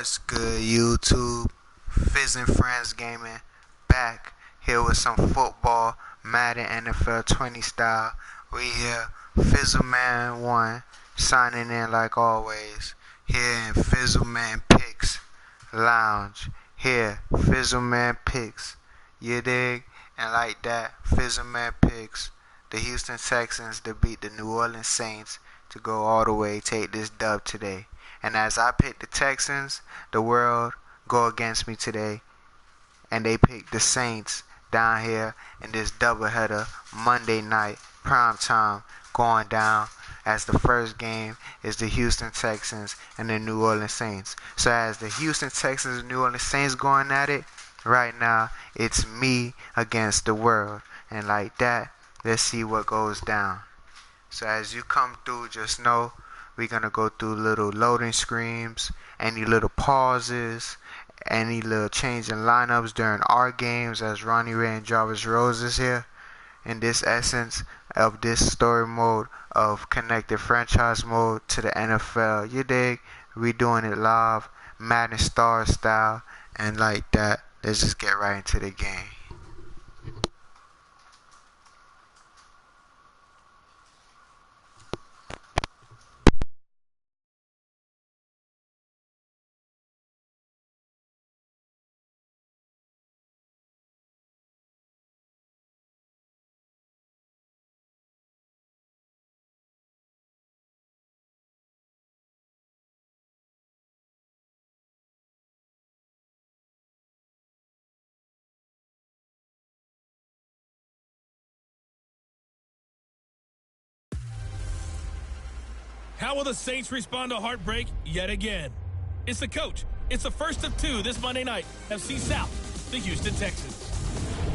What's good, YouTube? Fizz and Friends Gaming back here with some football, Madden NFL 20 style. We here, Fizzleman 1 signing in like always. Here in Fizzleman Picks Lounge. Here, Fizzleman Picks. You dig? And like that, Fizzleman Picks the Houston Texans to beat the New Orleans Saints to go all the way, take this dub today. And as I pick the Texans, the world go against me today. And they pick the Saints down here in this doubleheader Monday night, prime time, going down as the first game is the Houston Texans and the New Orleans Saints. So as the Houston Texans and New Orleans Saints going at it, right now, it's me against the world. And like that, let's see what goes down. So as you come through, just know we're going to go through little loading screens, any little pauses, any little change in lineups during our games as Ronnie Ray and Jarvis Rose is here. In this essence of this story mode of connected franchise mode to the NFL. You dig? We doing it live, MADDEN STARS style, and like that, let's just get right into the game. How will the Saints respond to heartbreak yet again? It's the coach. It's the first of two this Monday night. FC South, the Houston Texans.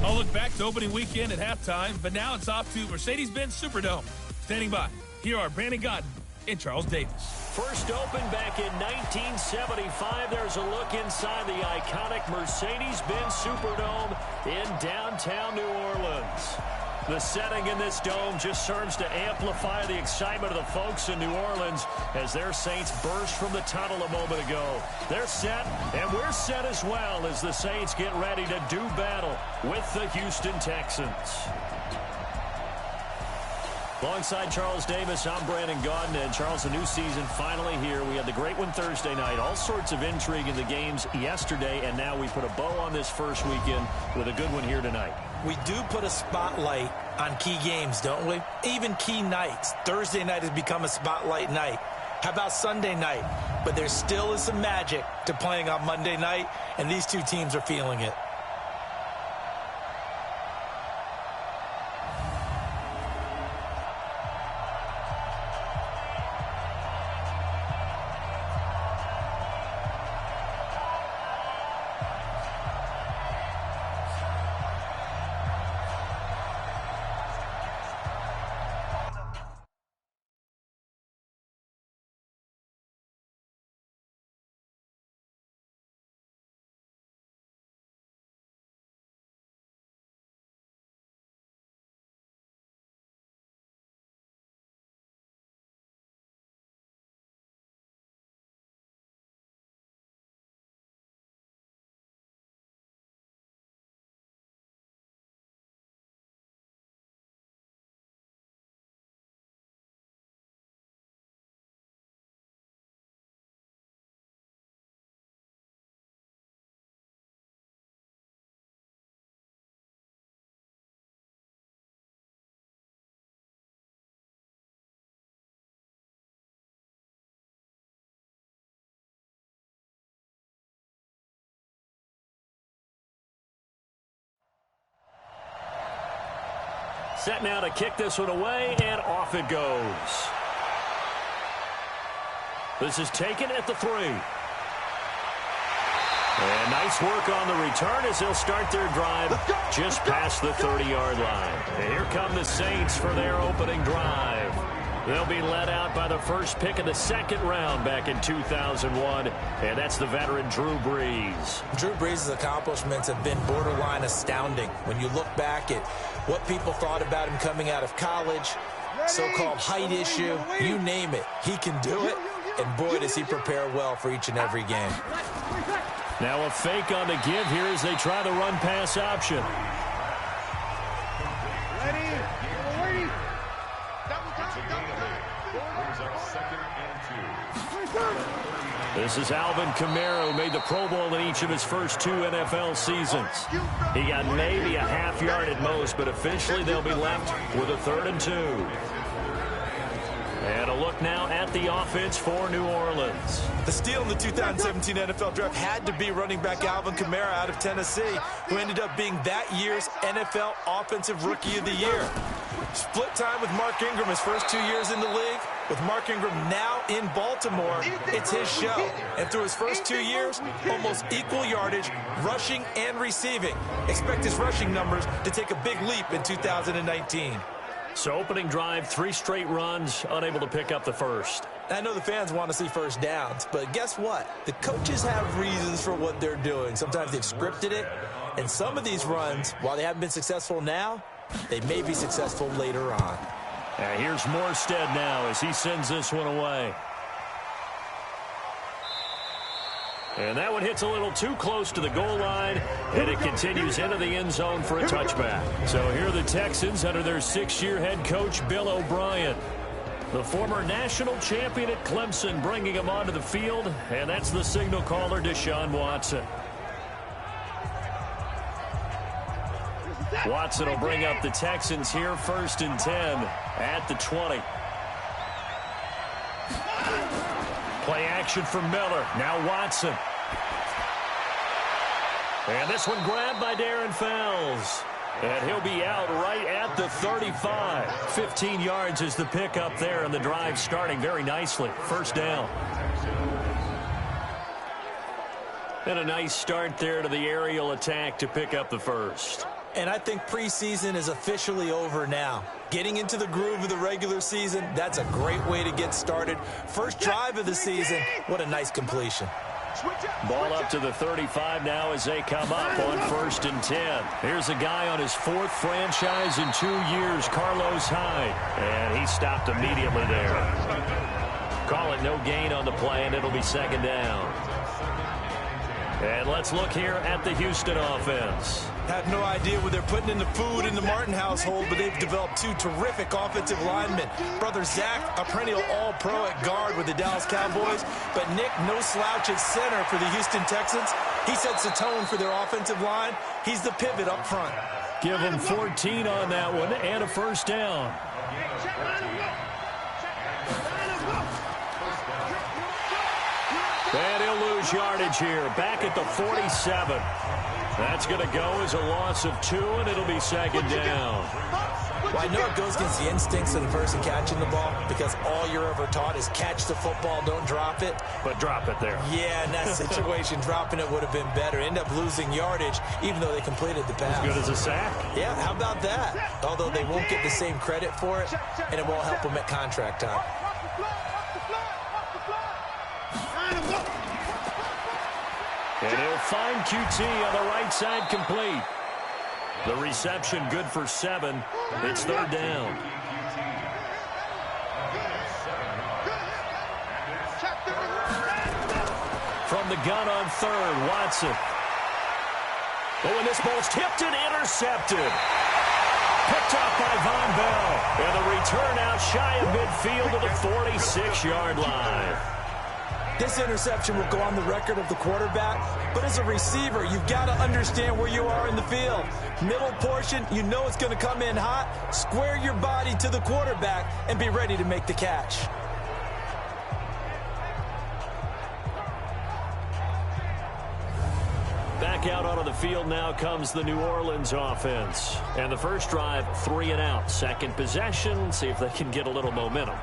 I'll look back to opening weekend at halftime, but now it's off to Mercedes-Benz Superdome. Standing by, here are Brandon Godden and Charles Davis. First opened back in 1975. There's a look inside the iconic Mercedes-Benz Superdome in downtown New Orleans. The setting in this dome just serves to amplify the excitement of the folks in New Orleans as their Saints burst from the tunnel a moment ago. They're set, and we're set as well as the Saints get ready to do battle with the Houston Texans. Alongside Charles Davis, I'm Brandon Godden. And Charles, the new season finally here. We had the great one Thursday night. All sorts of intrigue in the games yesterday, and now we put a bow on this first weekend with a good one here tonight. We do put a spotlight on key games, don't we? Even key nights. Thursday night has become a spotlight night. How about Sunday night? But there still is some magic to playing on Monday night, and these two teams are feeling it. Set now to kick this one away, and off it goes. This is taken at the 3. And nice work on the return as they'll start their drive just past the 30-yard line. And here come the Saints for their opening drive. They'll be led out by the first pick of the second round back in 2001, and that's the veteran Drew Brees. Drew Brees' accomplishments have been borderline astounding. When you look back at what people thought about him coming out of college, so-called height issue, you name it, he can do it. And boy, does he prepare well for each and every game. Now a fake on the give here as they try the run pass option. This is Alvin Kamara, who made the Pro Bowl in each of his first 2 NFL seasons. He got maybe a half yard at most, but officially they'll be left with a 3rd and 2. And a look now at the offense for New Orleans. The steal in the 2017 NFL Draft had to be running back Alvin Kamara out of Tennessee, who ended up being that year's NFL Offensive Rookie of the Year. Split time with Mark Ingram his first 2 years in the league. With Mark Ingram now in Baltimore, it's his show. And through his first 2 years, almost equal yardage, rushing and receiving. Expect his rushing numbers to take a big leap in 2019. So opening drive, 3 straight runs, unable to pick up the first. I know the fans want to see first downs, but guess what? The coaches have reasons for what they're doing. Sometimes they've scripted it, and some of these runs, while they haven't been successful now, they may be successful later on. Here's Morstead now as he sends this one away. And that one hits a little too close to the goal line, and it continues into the end zone for a touchback. So here are the Texans under their 6th-year head coach, Bill O'Brien. The former national champion at Clemson bringing him onto the field, and that's the signal caller, Deshaun Watson. Watson will bring up the Texans here, 1st and 10 at the 20. Play action for Miller. Now Watson. And this one grabbed by Darren Fells. And he'll be out right at the 35. 15 yards is the pickup there, and the drive starting very nicely. 1st down. And a nice start there to the aerial attack to pick up the first. And I think preseason is officially over now. Getting into the groove of the regular season, that's a great way to get started. First drive of the season, what a nice completion. Ball up to the 35 now as they come up on 1st and 10. Here's a guy on his 4th franchise in 2 years, Carlos Hyde. And he stopped immediately there. Call it no gain on the play, and it'll be 2nd down. And let's look here at the Houston offense. Have no idea what they're putting in the food in the Martin household, but they've developed 2 terrific offensive linemen. Brother Zach, a perennial all-pro at guard with the Dallas Cowboys, but Nick, no slouch at center for the Houston Texans. He sets the tone for their offensive line. He's the pivot up front. Give him 14 on that one and a 1st down. And he'll lose yardage here, back at the 47. That's going to go as a loss of 2, and it'll be 2nd down. Well, I know it goes against the instincts of the person catching the ball, because all you're ever taught is catch the football, don't drop it. But drop it there. Yeah, in that situation, dropping it would have been better. End up losing yardage, even though they completed the pass. As good as a sack. Yeah, how about that? Although they won't get the same credit for it, and it won't help them at contract time. And he'll find QT on the right side, complete. The reception good for 7. It's 3rd down. From the gun on 3rd, Watson. Oh, and this ball's tipped and intercepted. Picked off by Von Bell. And the return out shy of midfield to the 46-yard line. This interception will go on the record of the quarterback, but as a receiver, you've got to understand where you are in the field. Middle portion, you know it's going to come in hot. Square your body to the quarterback and be ready to make the catch. Back out onto the field now comes the New Orleans offense. And the first drive, 3 and out. Second possession, see if they can get a little momentum.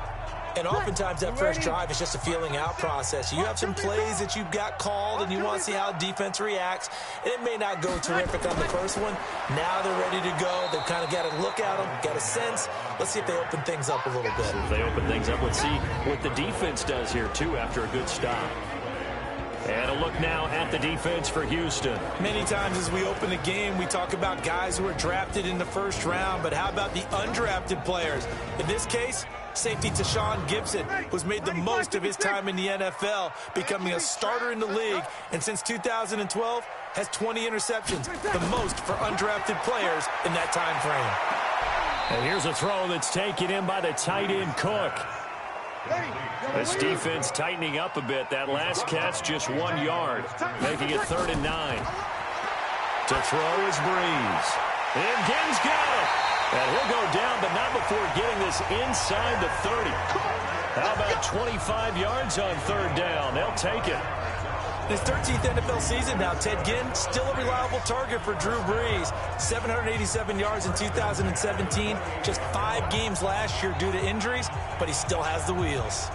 And oftentimes that first drive is just a feeling out process. You have some plays that you've got called and you want to see how defense reacts. And it may not go terrific on the first one. Now they're ready to go. They've kind of got to look at them, got a sense. Let's see if they open things up a little bit. If they open things up, let's see what the defense does here, too, after a good stop. And a look now at the defense for Houston. Many times as we open the game, we talk about guys who are drafted in the first round, but how about the undrafted players? In this case, Safety Tashawn Gibson, who's made the most of his time in the NFL, becoming a starter in the league, and since 2012 has 20 interceptions, the most for undrafted players in that time frame. And here's a throw that's taken in by the tight end Cook. This defense tightening up a bit. That last catch just 1 yard, making it 3rd and 9. To throw is Breeze. And Ginn's got it. And he'll go down, but not before getting this inside the 30. How about 25 yards on 3rd down? They'll take it. His 13th NFL season now, Ted Ginn, still a reliable target for Drew Brees. 787 yards in 2017, just 5 games last year due to injuries, but he still has the wheels.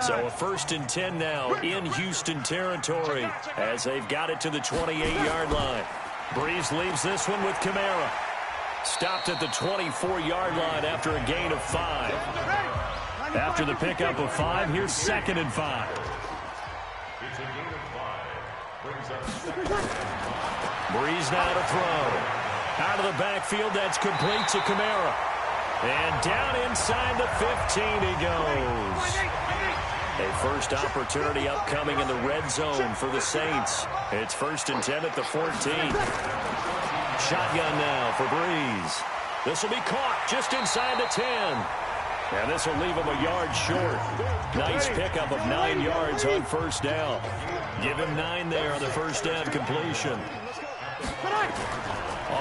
So a 1st and 10 now in Houston territory as they've got it to the 28-yard line. Brees leaves this one with Kamara. Stopped at the 24-yard line after a gain of 5. After the pickup of 5, here's 2nd and 5. Brees now to throw. Out of the backfield, that's complete to Kamara. And down inside the 15 he goes. A first opportunity upcoming in the red zone for the Saints. It's 1st and 10 at the 14. Shotgun now for Brees. This will be caught just inside the 10. And this will leave him a yard short. Nice pickup of 9 yards on 1st down. Give him 9 there on the 1st down completion.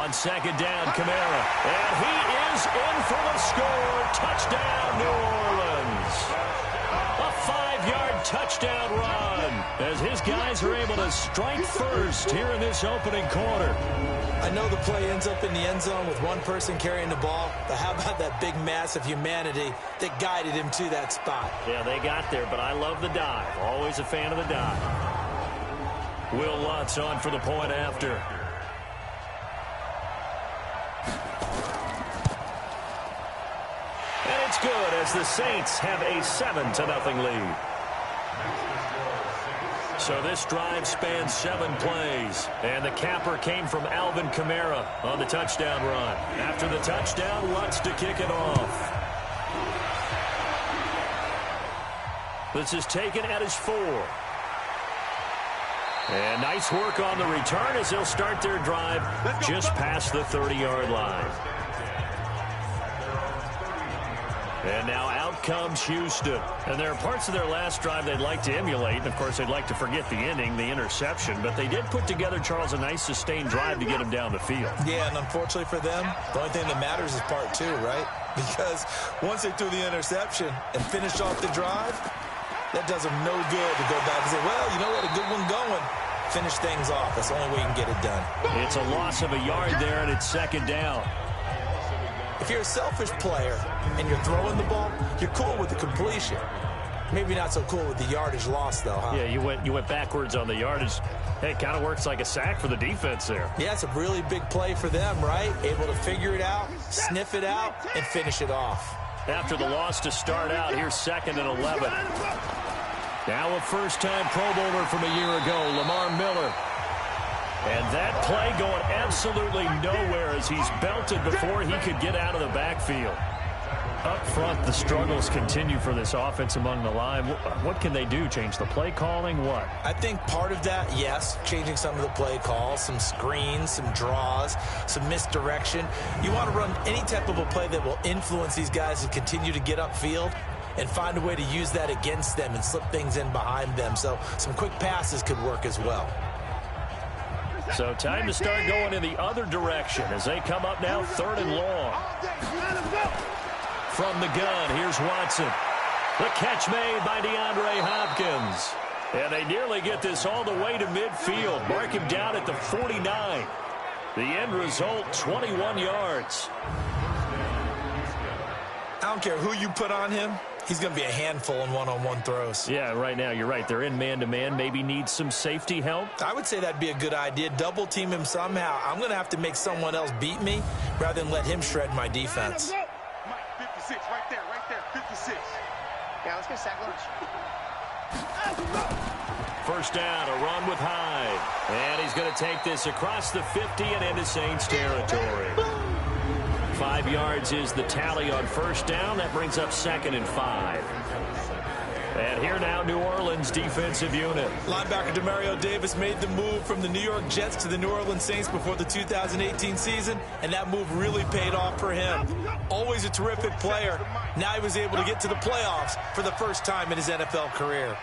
On 2nd down, Kamara. And he is in for the score. Touchdown, New Orleans. A 5-yard touchdown run as his guys are able to strike first here in this opening quarter. I know the play ends up in the end zone with one person carrying the ball, but how about that big mass of humanity that guided him to that spot? Yeah, they got there, but I love the dive. Always a fan of the dive. Will Lutz on for the point after. And it's good as the Saints have a 7-0 lead. So this drive spans 7 plays, and the capper came from Alvin Kamara on the touchdown run. After the touchdown, Lutz to kick it off. This is taken at his 4. And nice work on the return as they'll start their drive just past the 30-yard line. And now out comes Houston. And there are parts of their last drive they'd like to emulate. And, of course, they'd like to forget the ending, the interception. But they did put together, Charles, a nice sustained drive to get him down the field. Yeah, and unfortunately for them, the only thing that matters is part 2, right? Because once they threw the interception and finished off the drive, that does them no good to go back and say, well, you know what, a good one going. Finish things off. That's the only way you can get it done. It's a loss of a yard there, and it's 2nd down. If you're a selfish player and you're throwing the ball, you're cool with the completion. Maybe not so cool with the yardage loss, though, huh? Yeah, you went backwards on the yardage. Hey, it kind of works like a sack for the defense there. Yeah, it's a really big play for them, right? Able to figure it out, sniff it out, and finish it off. After the loss to start out, here's 2nd and 11. Now a first-time Pro Bowler from a year ago, Lamar Miller. And that play going absolutely nowhere as he's belted before he could get out of the backfield. Up front, the struggles continue for this offense among the line. What can they do? Change the play calling? What? I think part of that, yes, changing some of the play calls, some screens, some draws, some misdirection. You want to run any type of a play that will influence these guys to continue to get upfield and find a way to use that against them and slip things in behind them. So some quick passes could work as well. So time to start going in the other direction as they come up now 3rd and long. From the gun, here's Watson. The catch made by DeAndre Hopkins. And they nearly get this all the way to midfield. Mark him down at the 49. The end result, 21 yards. I don't care who you put on him. He's going to be a handful in one-on-one throws. Yeah, right now, you're right. They're in man-to-man. Maybe needs some safety help. I would say that'd be a good idea. Double team him somehow. I'm going to have to make someone else beat me rather than let him shred my defense. 56, right there, 56. Yeah, let's get sack lunch. First down, a run with Hyde. And he's going to take this across the 50 and into Saints territory. 5 yards is the tally on first down. That brings up 2nd and 5. And here now, New Orleans defensive unit. Linebacker Demario Davis made the move from the New York Jets to the New Orleans Saints before the 2018 season, and that move really paid off for him. Always a terrific player. Now he was able to get to the playoffs for the first time in his NFL career.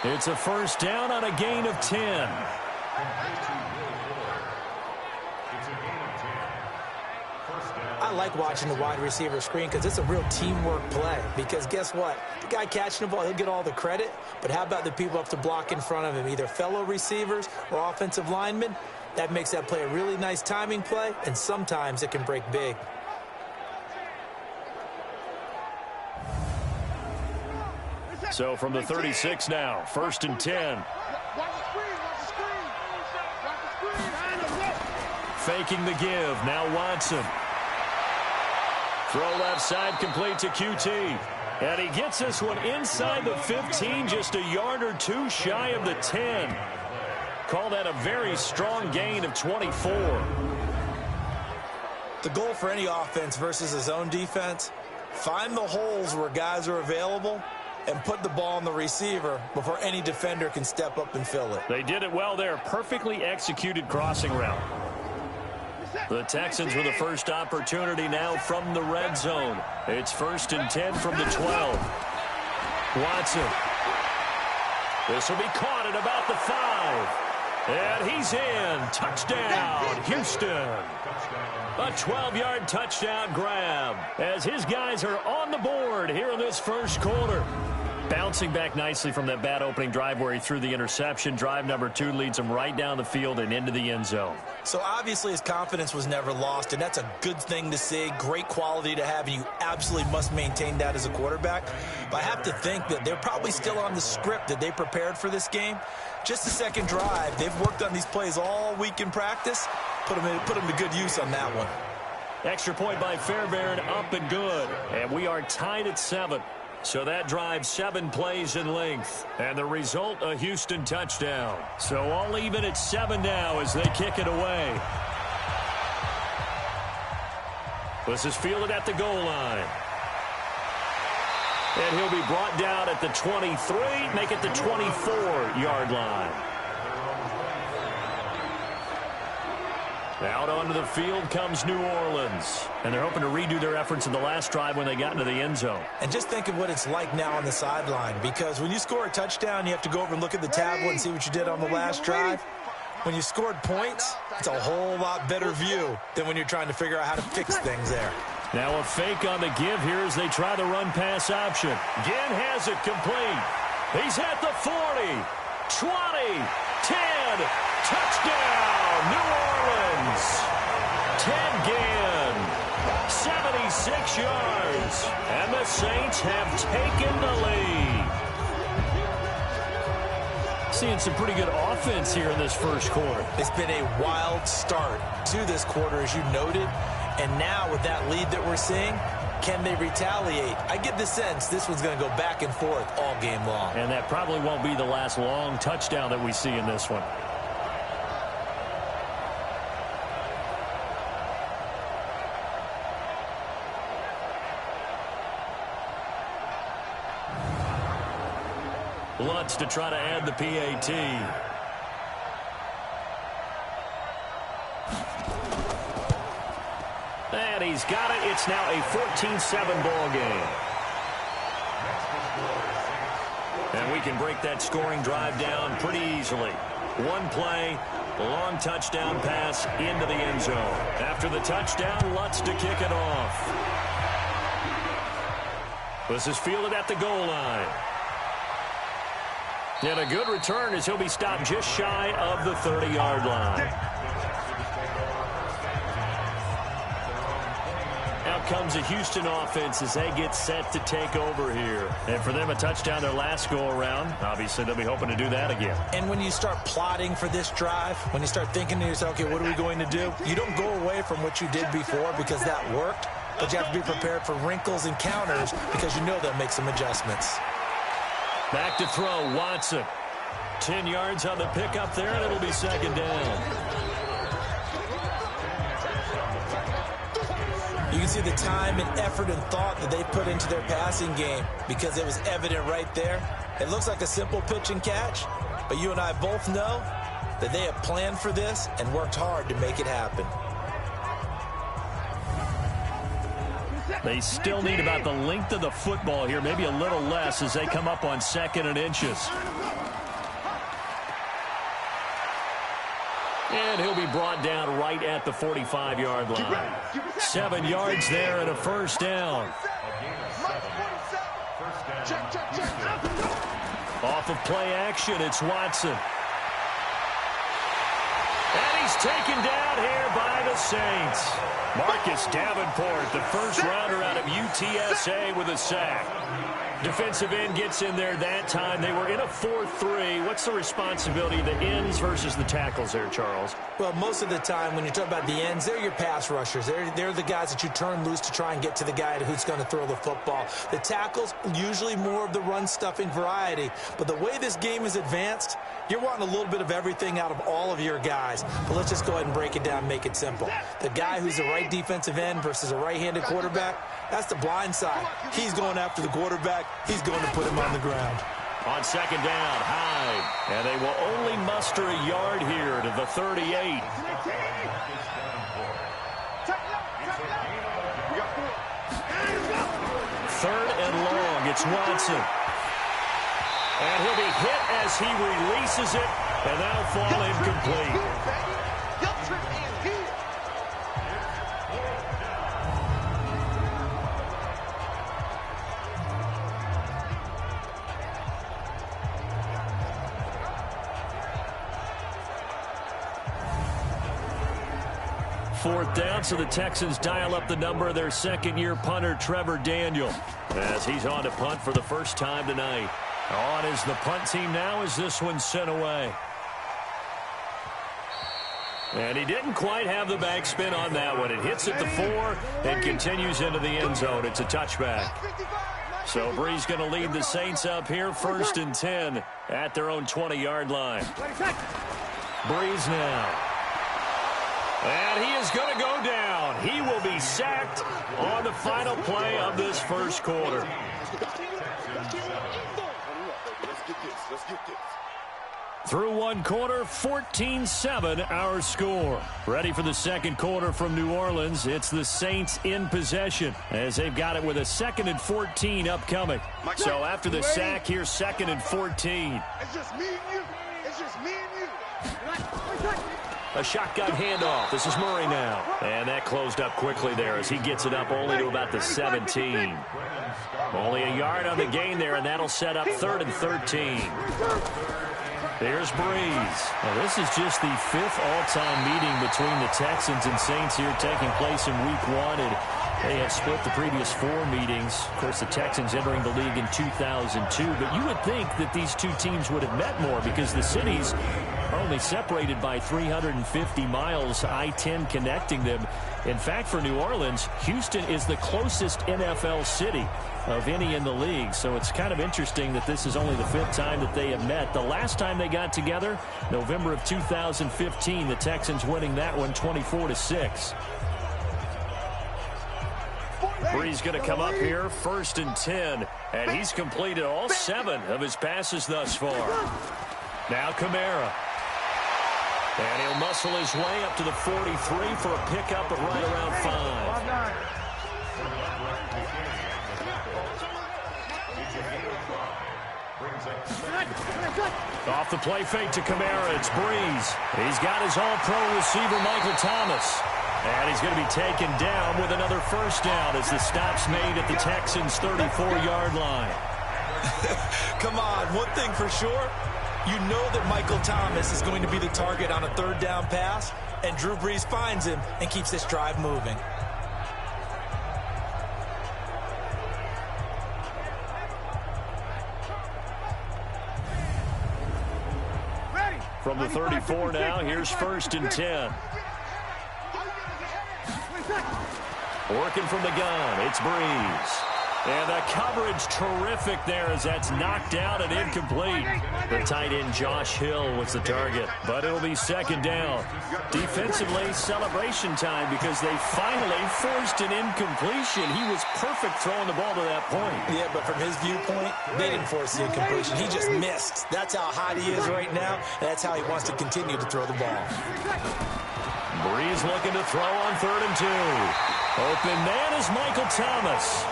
It's a first down on a gain of 10. I like watching the wide receiver screen because it's a real teamwork play. Because guess what? The guy catching the ball, he'll get all the credit. But how about the people up to block in front of him, either fellow receivers or offensive linemen? That makes that play a really nice timing play, and sometimes it can break big. So from the 36 now, 1st and 10. Faking the give. Now Watson. Throw left side, complete to QT. And he gets this one inside the 15, just a yard or two shy of the 10. Call that a very strong gain of 24. The goal for any offense versus his own defense, find the holes where guys are available and put the ball on the receiver before any defender can step up and fill it. They did it well there. Perfectly executed crossing route. The Texans with the first opportunity now from the red zone. It's 1st and 10 from the 12. Watson. This will be caught at about the 5. And he's in. Touchdown, Houston. A 12-yard touchdown grab as his guys are on the board here in this first quarter. Bouncing back nicely from that bad opening drive where he threw the interception. Drive number 2 leads him right down the field and into the end zone. So obviously his confidence was never lost, and that's a good thing to see. Great quality to have, and you absolutely must maintain that as a quarterback. But I have to think that they're probably still on the script that they prepared for this game. Just the second drive. They've worked on these plays all week in practice. Put them to good use on that one. Extra point by Fairbairn, up and good. And we are tied at 7. So that drive 7 plays in length. And the result, a Houston touchdown. So all even at 7 now as they kick it away. This is fielded at the goal line. And he'll be brought down at the 23, make it the 24-yard line. Out onto the field comes New Orleans. And they're hoping to redo their efforts in the last drive when they got into the end zone. And just think of what it's like now on the sideline. Because when you score a touchdown, you have to go over and look at the tablet and see what you did on the last drive. When you scored points, it's a whole lot better view than when you're trying to figure out how to fix things there. Now a fake on the give here as they try the run-pass option. Ginn has it complete. He's at the 40, 20, 10, touchdown, New Orleans. Ted Ginn, 76 yards, and the Saints have taken the lead. Seeing some pretty good offense here in this first quarter. It's been a wild start to this quarter, as you noted. And now with that lead that we're seeing, can they retaliate? I get the sense this one's going to go back and forth all game long. And that probably won't be the last long touchdown that we see in this one. Lutz to try to add the PAT. And he's got it. It's now a 14-7 ball game. And we can break that scoring drive down pretty easily. One play, long touchdown pass into the end zone. After the touchdown, Lutz to kick it off. This is fielded at the goal line. And a good return as he'll be stopped just shy of the 30-yard line. Out comes a Houston offense as they get set to take over here. And for them, a touchdown their last go-around. Obviously, they'll be hoping to do that again. And when you start plotting for this drive, when you start thinking to yourself, okay, what are we going to do? You don't go away from what you did before because that worked. But you have to be prepared for wrinkles and counters because you know they'll make some adjustments. Back to throw, Watson. 10 yards on the pickup there, and it'll be second down. You can see the time and effort and thought that they put into their passing game because it was evident right there. It looks like a simple pitch and catch, but you and I both know that they have planned for this and worked hard to make it happen. They still need about the length of the football here, maybe a little less as they come up on 2nd and inches. And he'll be brought down right at the 45-yard line. 7 yards there and a first down. Off of play action, it's Watson. And he's taken down here by the Saints. Marcus Davenport, the first rounder out of UTSA with a sack. Defensive end gets in there that time. They were in a 4-3. What's the responsibility of the ends versus the tackles there, Charles? Well, most of the time when you talk about the ends, they're your pass rushers. They're the guys that you turn loose to try and get to the guy who's going to throw the football. The tackles, usually more of the run-stuffing variety. But the way this game is advanced, you're wanting a little bit of everything out of all of your guys. But let's just go ahead and break it down and make it simple. The guy who's the right defensive end versus a right-handed quarterback, that's the blind side. He's going after the quarterback. He's going to put him on the ground. On second down, Hyde. And they will only muster a yard here to the 38. Third and long, it's Watson. And he'll be hit as he releases it, and that'll fall incomplete. Fourth down, so the Texans dial up the number of their second-year punter, Trevor Daniel, as he's on to punt for the first time tonight. On is the punt team now as this one's sent away. And he didn't quite have the backspin on that one. It hits at the 4 and continues into the end zone. It's a touchback. So Bree's going to lead the Saints up here, 1st and 10 at their own 20-yard line. Breeze now. And he is going to go down. He will be sacked on the final play of this first quarter. Through one quarter, 14-7 our score. Ready for the second quarter from New Orleans. It's the Saints in possession as they've got it with a 2nd and 14 upcoming. So after the sack, here's 2nd and 14. It's just me and you. It's just me and you. A shotgun handoff. This is Murray now. And that closed up quickly there as he gets it up only to about the 17. Only a yard on the gain there, and that'll set up 3rd and 13. There's Breeze. Now, this is just the 5th all-time meeting between the Texans and Saints here taking place in Week 1. And they had split the previous 4 meetings. Of course, the Texans entering the league in 2002. But you would think that these two teams would have met more because the cities are only separated by 350 miles, I-10 connecting them. In fact, for New Orleans, Houston is the closest NFL city of any in the league. So it's kind of interesting that this is only the 5th time that they have met. The last time they got together, November of 2015, the Texans winning that one 24-6. Bree's going to come up here, 1st and 10, and he's completed all 7 of his passes thus far. Now Kamara. And he'll muscle his way up to the 43 for a pickup of right around 5. Off the play fake to Kamara, it's Breeze. He's got his all-pro receiver, Michael Thomas. And he's going to be taken down with another first down as the stop's made at the Texans' 34-yard line. Come on, one thing for sure. You know that Michael Thomas is going to be the target on a 3rd down pass, and Drew Brees finds him and keeps this drive moving. From the 34 now, here's 1st and 10. Working from the gun, it's Breeze. And the coverage terrific there as that's knocked down and incomplete. The tight end Josh Hill was the target, but it'll be second down. Defensively, celebration time because they finally forced an incompletion. He was perfect throwing the ball to that point. Yeah, but from his viewpoint, they didn't force the incompletion. He just missed. That's how hot he is right now, and that's how he wants to continue to throw the ball. Breeze looking to throw on 3rd and 2. Open man is Michael Thomas.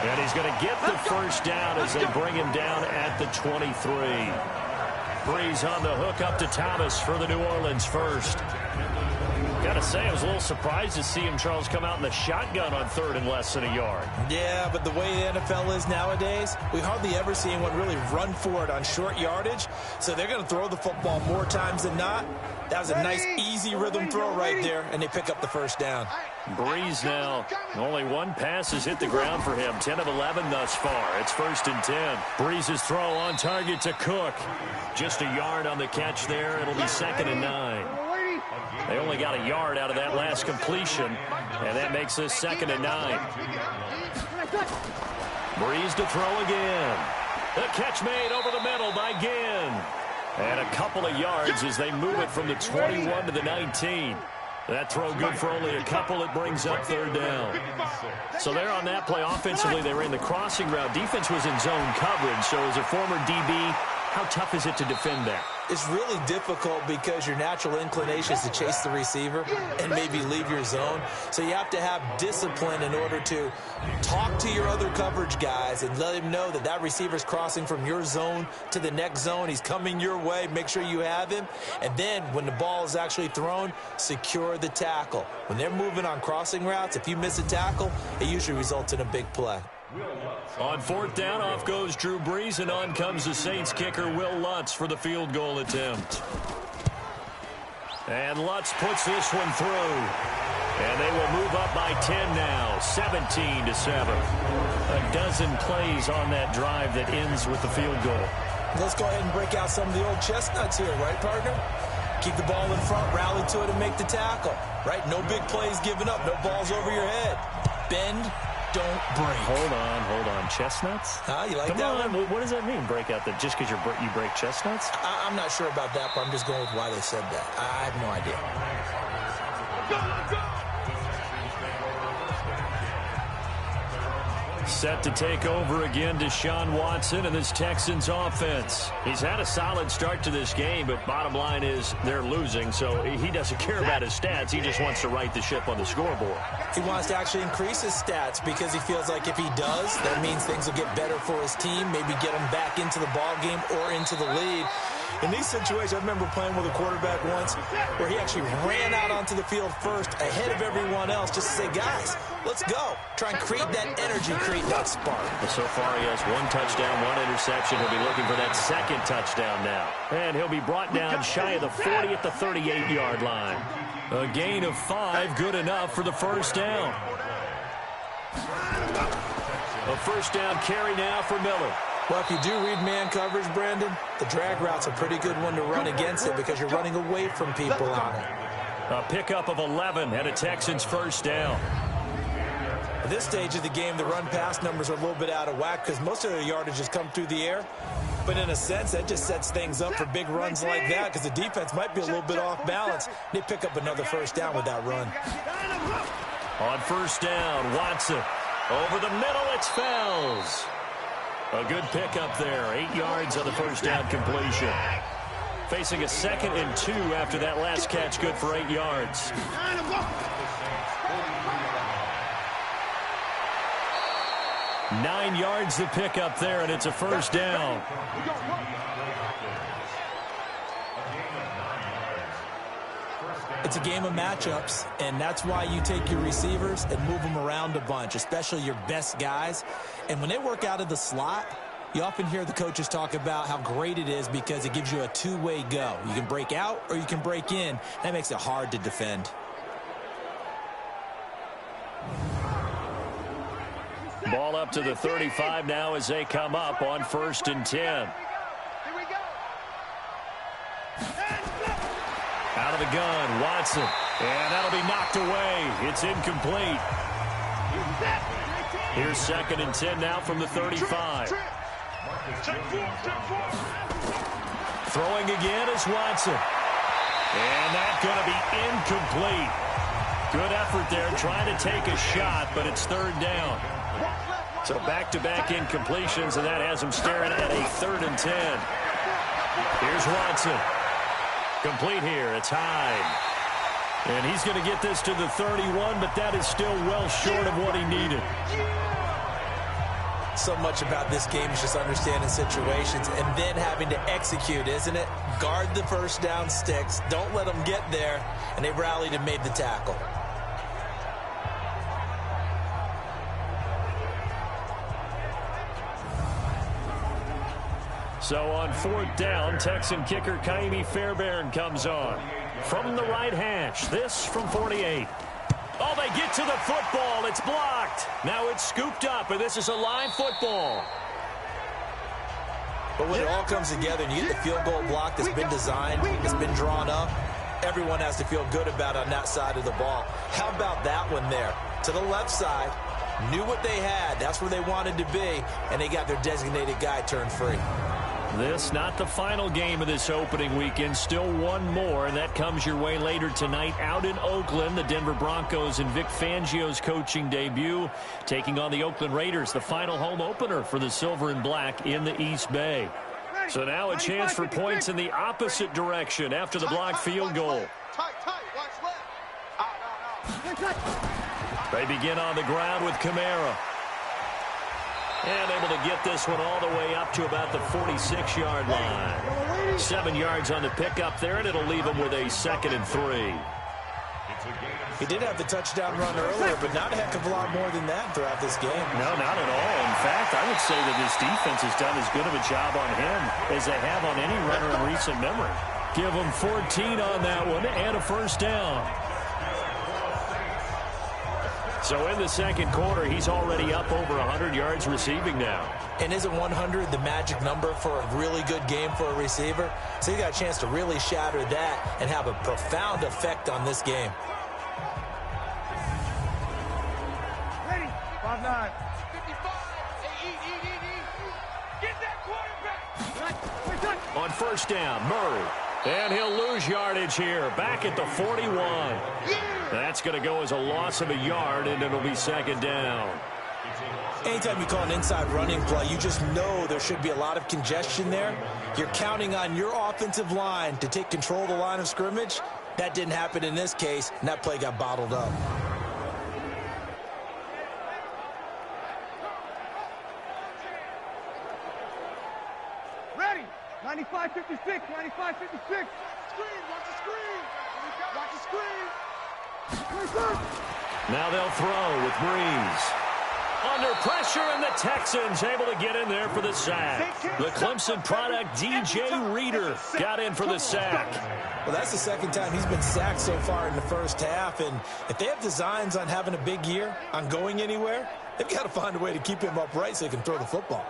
And he's going to get the first down as they bring him down at the 23. Breeze on the hook up to Thomas for the New Orleans first. Got to say, I was a little surprised to see him, Charles, come out in the shotgun on 3rd and less than a yard. Yeah, but the way the NFL is nowadays, we hardly ever see anyone really run for it on short yardage. So they're going to throw the football more times than not. That was a nice, easy rhythm throw right there, and they pick up the first down. Breeze now. Only one pass has hit the ground for him. 10 of 11 thus far. It's 1st and 10. Breeze's throw on target to Cook. Just a yard on the catch there. It'll be 2nd and 9. They only got a yard out of that last completion, and that makes this 2nd and 9. Breeze to throw again. The catch made over the middle by Ginn. And a couple of yards as they move it from the 21 to the 19. That throw good for only a couple. It brings up 3rd down. So there on that play, offensively, they ran the crossing route. Defense was in zone coverage. So as a former DB, how tough is it to defend that? It's really difficult because your natural inclination is to chase the receiver and maybe leave your zone. So you have to have discipline in order to talk to your other coverage guys and let him know that that receiver's crossing from your zone to the next zone. He's coming your way. Make sure you have him. And then when the ball is actually thrown, secure the tackle. When they're moving on crossing routes, if you miss a tackle, it usually results in a big play. On 4th down, off goes Drew Brees, and on comes the Saints kicker, Will Lutz, for the field goal attempt. And Lutz puts this one through. And they will move up by 10 now, 17-7. A dozen plays on that drive that ends with the field goal. Let's go ahead and break out some of the old chestnuts here, right, partner? Keep the ball in front, rally to it, and make the tackle, right? No big plays given up, no balls over your head. Bend, don't break. Hold on. Chestnuts? You like Come that on. one? What does that mean, break out that just because you break chestnuts? I'm not sure about that, but I'm just going with why they said that. I have no idea. Set to take over again, Deshaun Watson and this Texans offense. He's had a solid start to this game, but bottom line is they're losing, so he doesn't care about his stats. He just wants to right the ship on the scoreboard. He wants to actually increase his stats because he feels like if he does, that means things will get better for his team, maybe get him back into the ball game or into the lead. In these situations, I remember playing with a quarterback once where he actually ran out onto the field first ahead of everyone else just to say, guys, let's go. Try and create that energy, create that spark. Well, so far he has 1 touchdown, 1 interception. He'll be looking for that 2nd touchdown now. And he'll be brought down shy of the 40 at the 38-yard line. A gain of 5, good enough for the first down. A first down carry now for Miller. Well, if you do read man coverage, Brandon, the drag route's a pretty good one to run against it because you're running away from people on it. A pickup of 11 and a Texans first down. At this stage of the game, the run-pass numbers are a little bit out of whack because most of their yardage has come through the air. But in a sense, that just sets things up for big runs like that because the defense might be a little bit off balance. They pick up another first down with that run. On first down, Watson. Over the middle, it's Fells. A good pickup there. 8 yards on the first down completion. Facing a 2nd and 2 after that last catch, good for 8 yards. Nine yards to pick up there, and it's a first down. It's a game of matchups, and that's why you take your receivers and move them around a bunch, especially your best guys. And when they work out of the slot, you often hear the coaches talk about how great it is because it gives you a two-way go. You can break out or you can break in. That makes it hard to defend. Ball up to the 35 now as they come up on 1st and 10. Here we go. Out of the gun, Watson. And that'll be knocked away. It's incomplete. Here's 2nd and 10 now from the 35. Throwing again is Watson. And that's going to be incomplete. Good effort there trying to take a shot, but it's 3rd down. So back-to-back incompletions, and that has him staring at a 3rd and 10. Here's Watson. Complete here. It's Hyde. And he's going to get this to the 31, but that is still well short of what he needed. So much about this game is just understanding situations and then having to execute, isn't it? Guard the first down sticks. Don't let them get there. And they rallied and made the tackle. So on 4th down, Texan kicker Kaimi Fairbairn comes on. From the right hash, this from 48. Oh, they get to the football. It's blocked. Now it's scooped up, and this is a live football. But when it all comes together and you get the field goal block that's been designed, that's been drawn up, everyone has to feel good about it on that side of the ball. How about that one there? To the left side, knew what they had. That's where they wanted to be, and they got their designated guy turned free. This not the final game of this opening weekend. Still one more, and that comes your way later tonight out in Oakland. The Denver Broncos and Vic Fangio's coaching debut taking on the Oakland Raiders, the final home opener for the Silver and Black in the East Bay. So now a chance for points in the opposite direction after the blocked field goal. They begin on the ground with Kamara. And able to get this one all the way up to about the 46-yard line. 7 yards on the pickup there, and it'll leave him with a 2nd and 3. He did have the touchdown run earlier, but not a heck of a lot more than that throughout this game. No, not at all. In fact, I would say that this defense has done as good of a job on him as they have on any runner in recent memory. Give him 14 on that one and a 1st down. So in the 2nd quarter, he's already up over 100 yards receiving now. And isn't 100 the magic number for a really good game for a receiver? So you got a chance to really shatter that and have a profound effect on this game. Ready? 5-9. 55. Get that quarterback. On 1st down, Murray. And he'll lose yardage here. Back at the 41. That's going to go as a loss of a yard, and it'll be 2nd down. Anytime you call an inside running play, you just know there should be a lot of congestion there. You're counting on your offensive line to take control of the line of scrimmage. That didn't happen in this case, and that play got bottled up. Ready? 95-56, 95-56. Screen, watch the screen. Watch the screen. Now they'll throw with Breeze. Under pressure, and the Texans able to get in there for the sack. The Clemson product, DJ Reader, got in for the sack. Well, that's the 2nd time he's been sacked so far in the 1st half, and if they have designs on having a big year, on going anywhere, they've got to find a way to keep him upright so they can throw the football.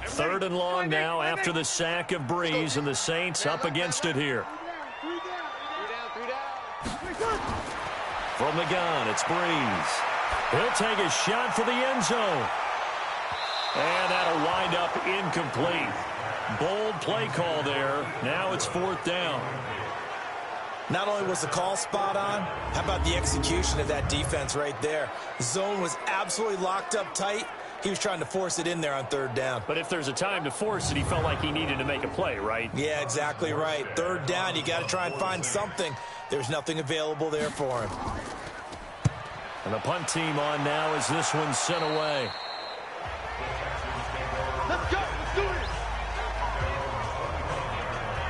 Third and long now after the sack of Breeze, and the Saints up against it here. From the gun, it's Breeze. He'll take a shot for the end zone. And that'll wind up incomplete. Bold play call there. Now it's 4th down. Not only was the call spot on, how about the execution of that defense right there? The zone was absolutely locked up tight. He was trying to force it in there on 3rd down. But if there's a time to force it, he felt like he needed to make a play, right? Yeah, exactly right. 3rd down, you got to try and find something. There's nothing available there for him. And the punt team on now as this one's sent away. Let's go. Let's do it.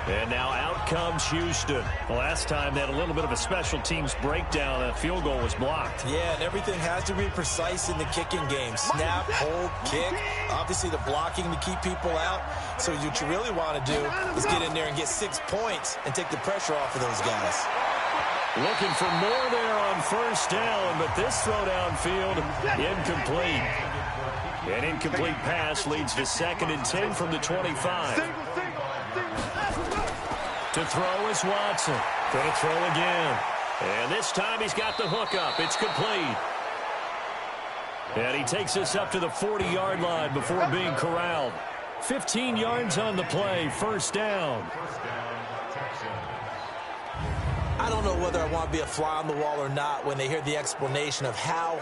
And now out comes Houston. The last time they had a little bit of a special teams breakdown. A field goal was blocked. Yeah, and everything has to be precise in the kicking game. Snap, hold, kick. Obviously the blocking to keep people out. So what you really want to do is get in there and get 6 points and take the pressure off of those guys. Looking for more there on 1st down, but this throw downfield incomplete. An incomplete pass leads to 2nd and 10 from the 25. To throw is Watson. Gonna throw again. And this time he's got the hook up. It's complete. And he takes us up to the 40-yard line before being corralled. 15 yards on the play. First down. I don't know whether I want to be a fly on the wall or not when they hear the explanation of how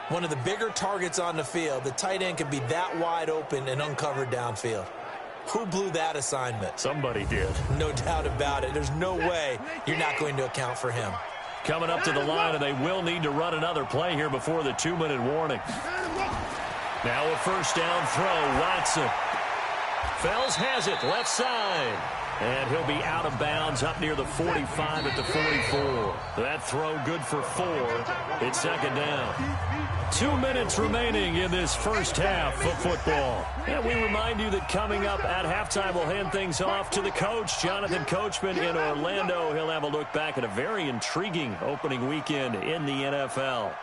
one of the bigger targets on the field, the tight end, could be that wide open and uncovered downfield. Who blew that assignment? Somebody did. No doubt about it. There's no way you're not going to account for him. Coming up to the line, and they will need to run another play here before the 2-minute warning. Now a first down throw. Watson. Fells has it, left side. And he'll be out of bounds up near the 45 at the 44. That throw good for 4. It's second down. 2 minutes remaining in this first half of football. And we remind you that coming up at halftime, we'll hand things off to the coach, Jonathan Coachman in Orlando. He'll have a look back at a very intriguing opening weekend in the NFL.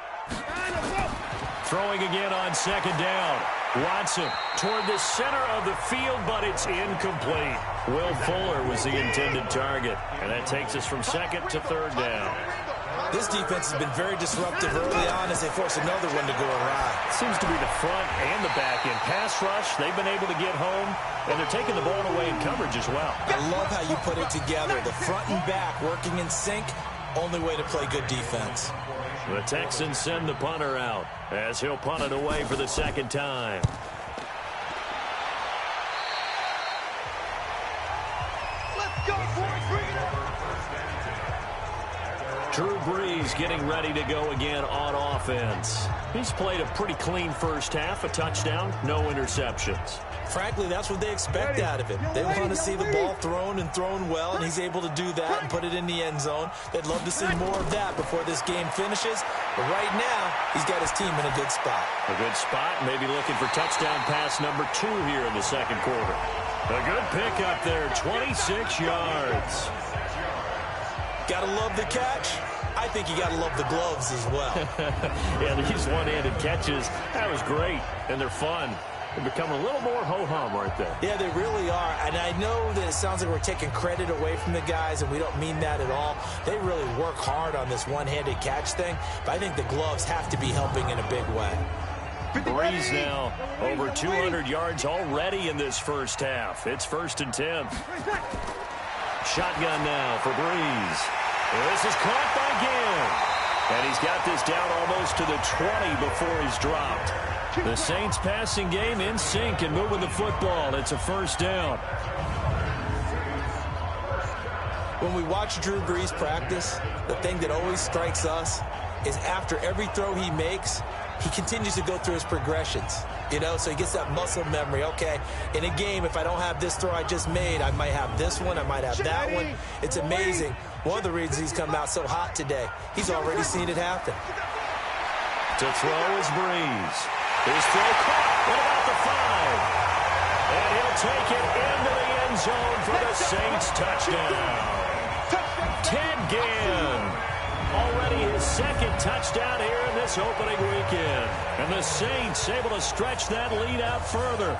Throwing again on second down. Watson toward the center of the field, but it's incomplete. Will Fuller was the intended target, and that takes us from second to third down. This defense has been very disruptive early on as they force another one to go awry. Seems to be the front and the back end. Pass rush, they've been able to get home, and they're taking the ball away in coverage as well. I love how you put it together. The front and back working in sync, only way to play good defense. The Texans send the punter out as he'll punt it away for the second time. Let's go, boys. Bring it up. Drew Brees getting ready to go again on offense. He's played a pretty clean first half, a touchdown, no interceptions. Frankly, that's what they expect out of him. They want to see the ball thrown and thrown well, and he's able to do that and put it in the end zone. They'd love to see more of that before this game finishes. But right now, he's got his team in a good spot. A good spot, maybe looking for touchdown pass number 2 here in the second quarter. A good pick up there, 26 yards. Gotta love the catch. I think you gotta love the gloves as well. Yeah, these one-handed catches, that was great, and they're fun. They've become a little more ho-hum, aren't they? Yeah, they really are. And I know that it sounds like we're taking credit away from the guys, and we don't mean that at all. They really work hard on this one-handed catch thing, but I think the gloves have to be helping in a big way. Brees now over 200 yards already in this first half. It's 1st and 10. Shotgun now for Brees. This is caught by Gill. And he's got this down almost to the 20 before he's dropped. The Saints passing game in sync and moving the football. It's a first down. When we watch Drew Brees practice, the thing that always strikes us is after every throw he makes, he continues to go through his progressions. You know, so he gets that muscle memory. Okay, in a game, if I don't have this throw I just made, I might have this one, I might have that one. It's amazing. One of the reasons he's come out so hot today, he's already seen it happen. To throw is Brees. His throw caught. What about the 5? And he'll take it into the end zone for the Saints touchdown. Ted Ginn. Already his second touchdown here in this opening weekend. And the Saints able to stretch that lead out further.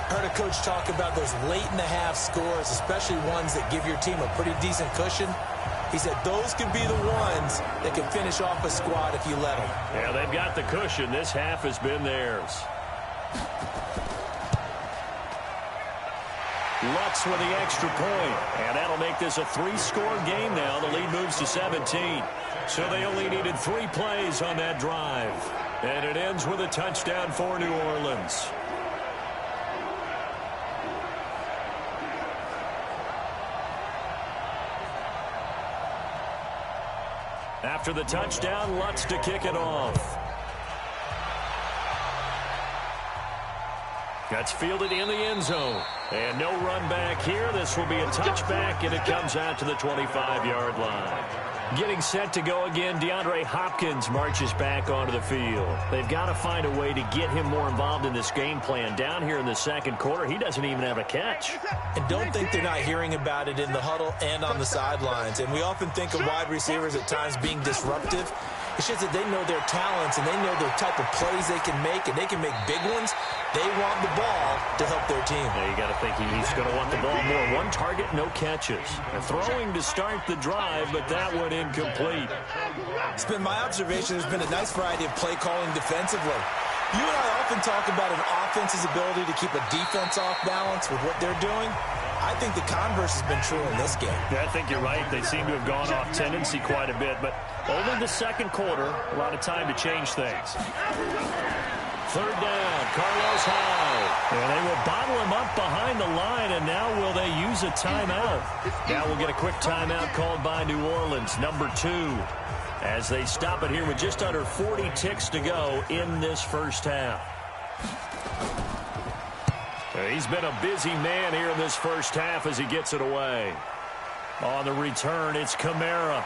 Heard a coach talk about those late-in-the-half scores, especially ones that give your team a pretty decent cushion. He said those could be the ones that can finish off a squad if you let them. Yeah, they've got the cushion. This half has been theirs. Lutz with the extra point, and that'll make this a 3-score game now. The lead moves to 17. So they only needed 3 plays on that drive. And it ends with a touchdown for New Orleans. After the touchdown, Lutz to kick it off. That's fielded in the end zone. And no run back here. This will be a touchback, and it comes out to the 25-yard line. Getting set to go again, DeAndre Hopkins marches back onto the field. They've got to find a way to get him more involved in this game plan. Down here in the second quarter, he doesn't even have a catch. And don't think they're not hearing about it in the huddle and on the sidelines. And we often think of wide receivers at times being disruptive. It's just that they know their talents and they know the type of plays they can make, and they can make big ones. They want the ball to help their team. Yeah, you got to think he's going to want the ball more. One target, no catches. Throwing to start the drive, but that one incomplete. It's been my observation there's been a nice variety of play calling defensively. You and I often talk about an offense's ability to keep a defense off balance with what they're doing. I think the converse has been true in this game. Yeah, I think you're right. They seem to have gone off tendency quite a bit, but only the second quarter, a lot of time to change things. Third down, Carlos Hyde. And they will bottle him up behind the line, and now will they use a timeout? Now we'll get a quick timeout called by New Orleans, number 2, as they stop it here with just under 40 ticks to go in this first half. He's been a busy man here in this first half as he gets it away. On the return, it's Kamara.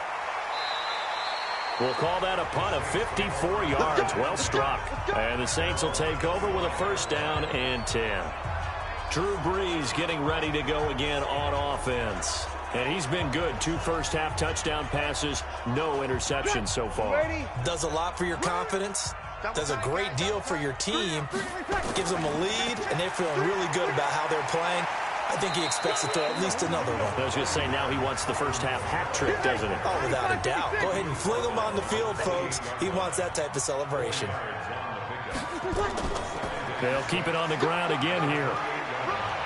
We'll call that a punt of 54 yards. Well struck. And the Saints will take over with a first down and 10. Drew Brees getting ready to go again on offense. And he's been good. 2 first-half touchdown passes, no interceptions so far. Does a lot for your confidence. Does a great deal for your team. Gives them a lead, and they're feeling really good about how they're playing. I think he expects to throw at least another one. I was going to say, now he wants the first-half hat trick, doesn't he? Oh, without a doubt. Go ahead and fling him on the field, folks. He wants that type of celebration. They'll keep it on the ground again here.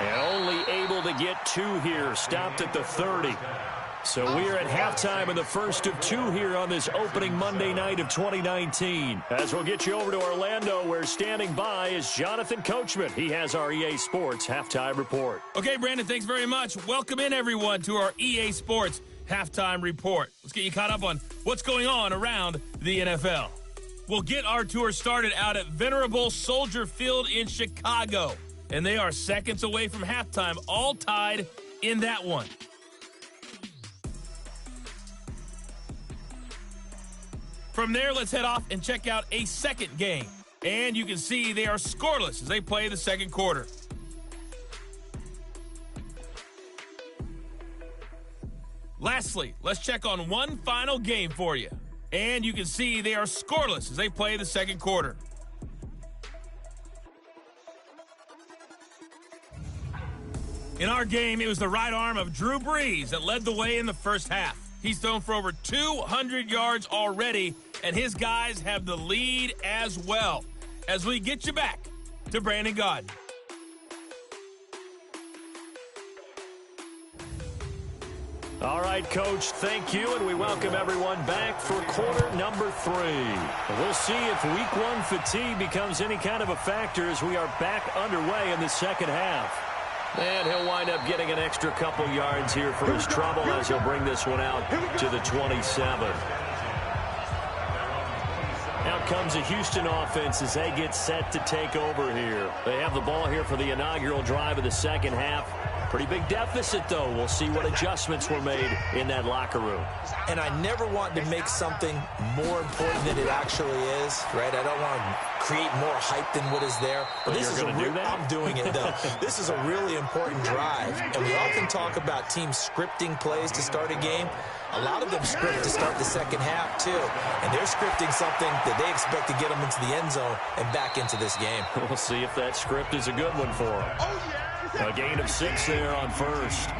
And only able to get 2 here. Stopped at the 30. So we're at halftime in the first of 2 here on this opening Monday night of 2019. As we'll get you over to Orlando, where standing by is Jonathan Coachman. He has our EA Sports Halftime Report. Okay, Brandon, thanks very much. Welcome in, everyone, to our EA Sports Halftime Report. Let's get you caught up on what's going on around the NFL. We'll get our tour started out at Venerable Soldier Field in Chicago. And they are seconds away from halftime, all tied in that one. From there, let's head off and check out a second game. And you can see they are scoreless as they play the second quarter. Lastly, let's check on one final game for you. And you can see they are scoreless as they play the second quarter. In our game, it was the right arm of Drew Brees that led the way in the first half. He's thrown for over 200 yards already, and his guys have the lead as well. As we get you back to Brandon Gaudin. All right, Coach, thank you, and we welcome everyone back for quarter number 3. We'll see if week 1 fatigue becomes any kind of a factor as we are back underway in the second half. And he'll wind up getting an extra couple yards here for his trouble as he'll bring this one out to the 27. Out comes the Houston offense as they get set to take over here. They have the ball here for the inaugural drive of the second half. Pretty big deficit, though. We'll see what adjustments were made in that locker room. And I never want to make something more important than it actually is, right? I don't want to create more hype than what is there. But this is going to do that? I'm doing it, though. This is a really important drive. And we often talk about teams scripting plays to start a game. A lot of them script to start the second half, too. And they're scripting something that they expect to get them into the end zone and back into this game. We'll see if that script is a good one for them. A gain of 6 there on first.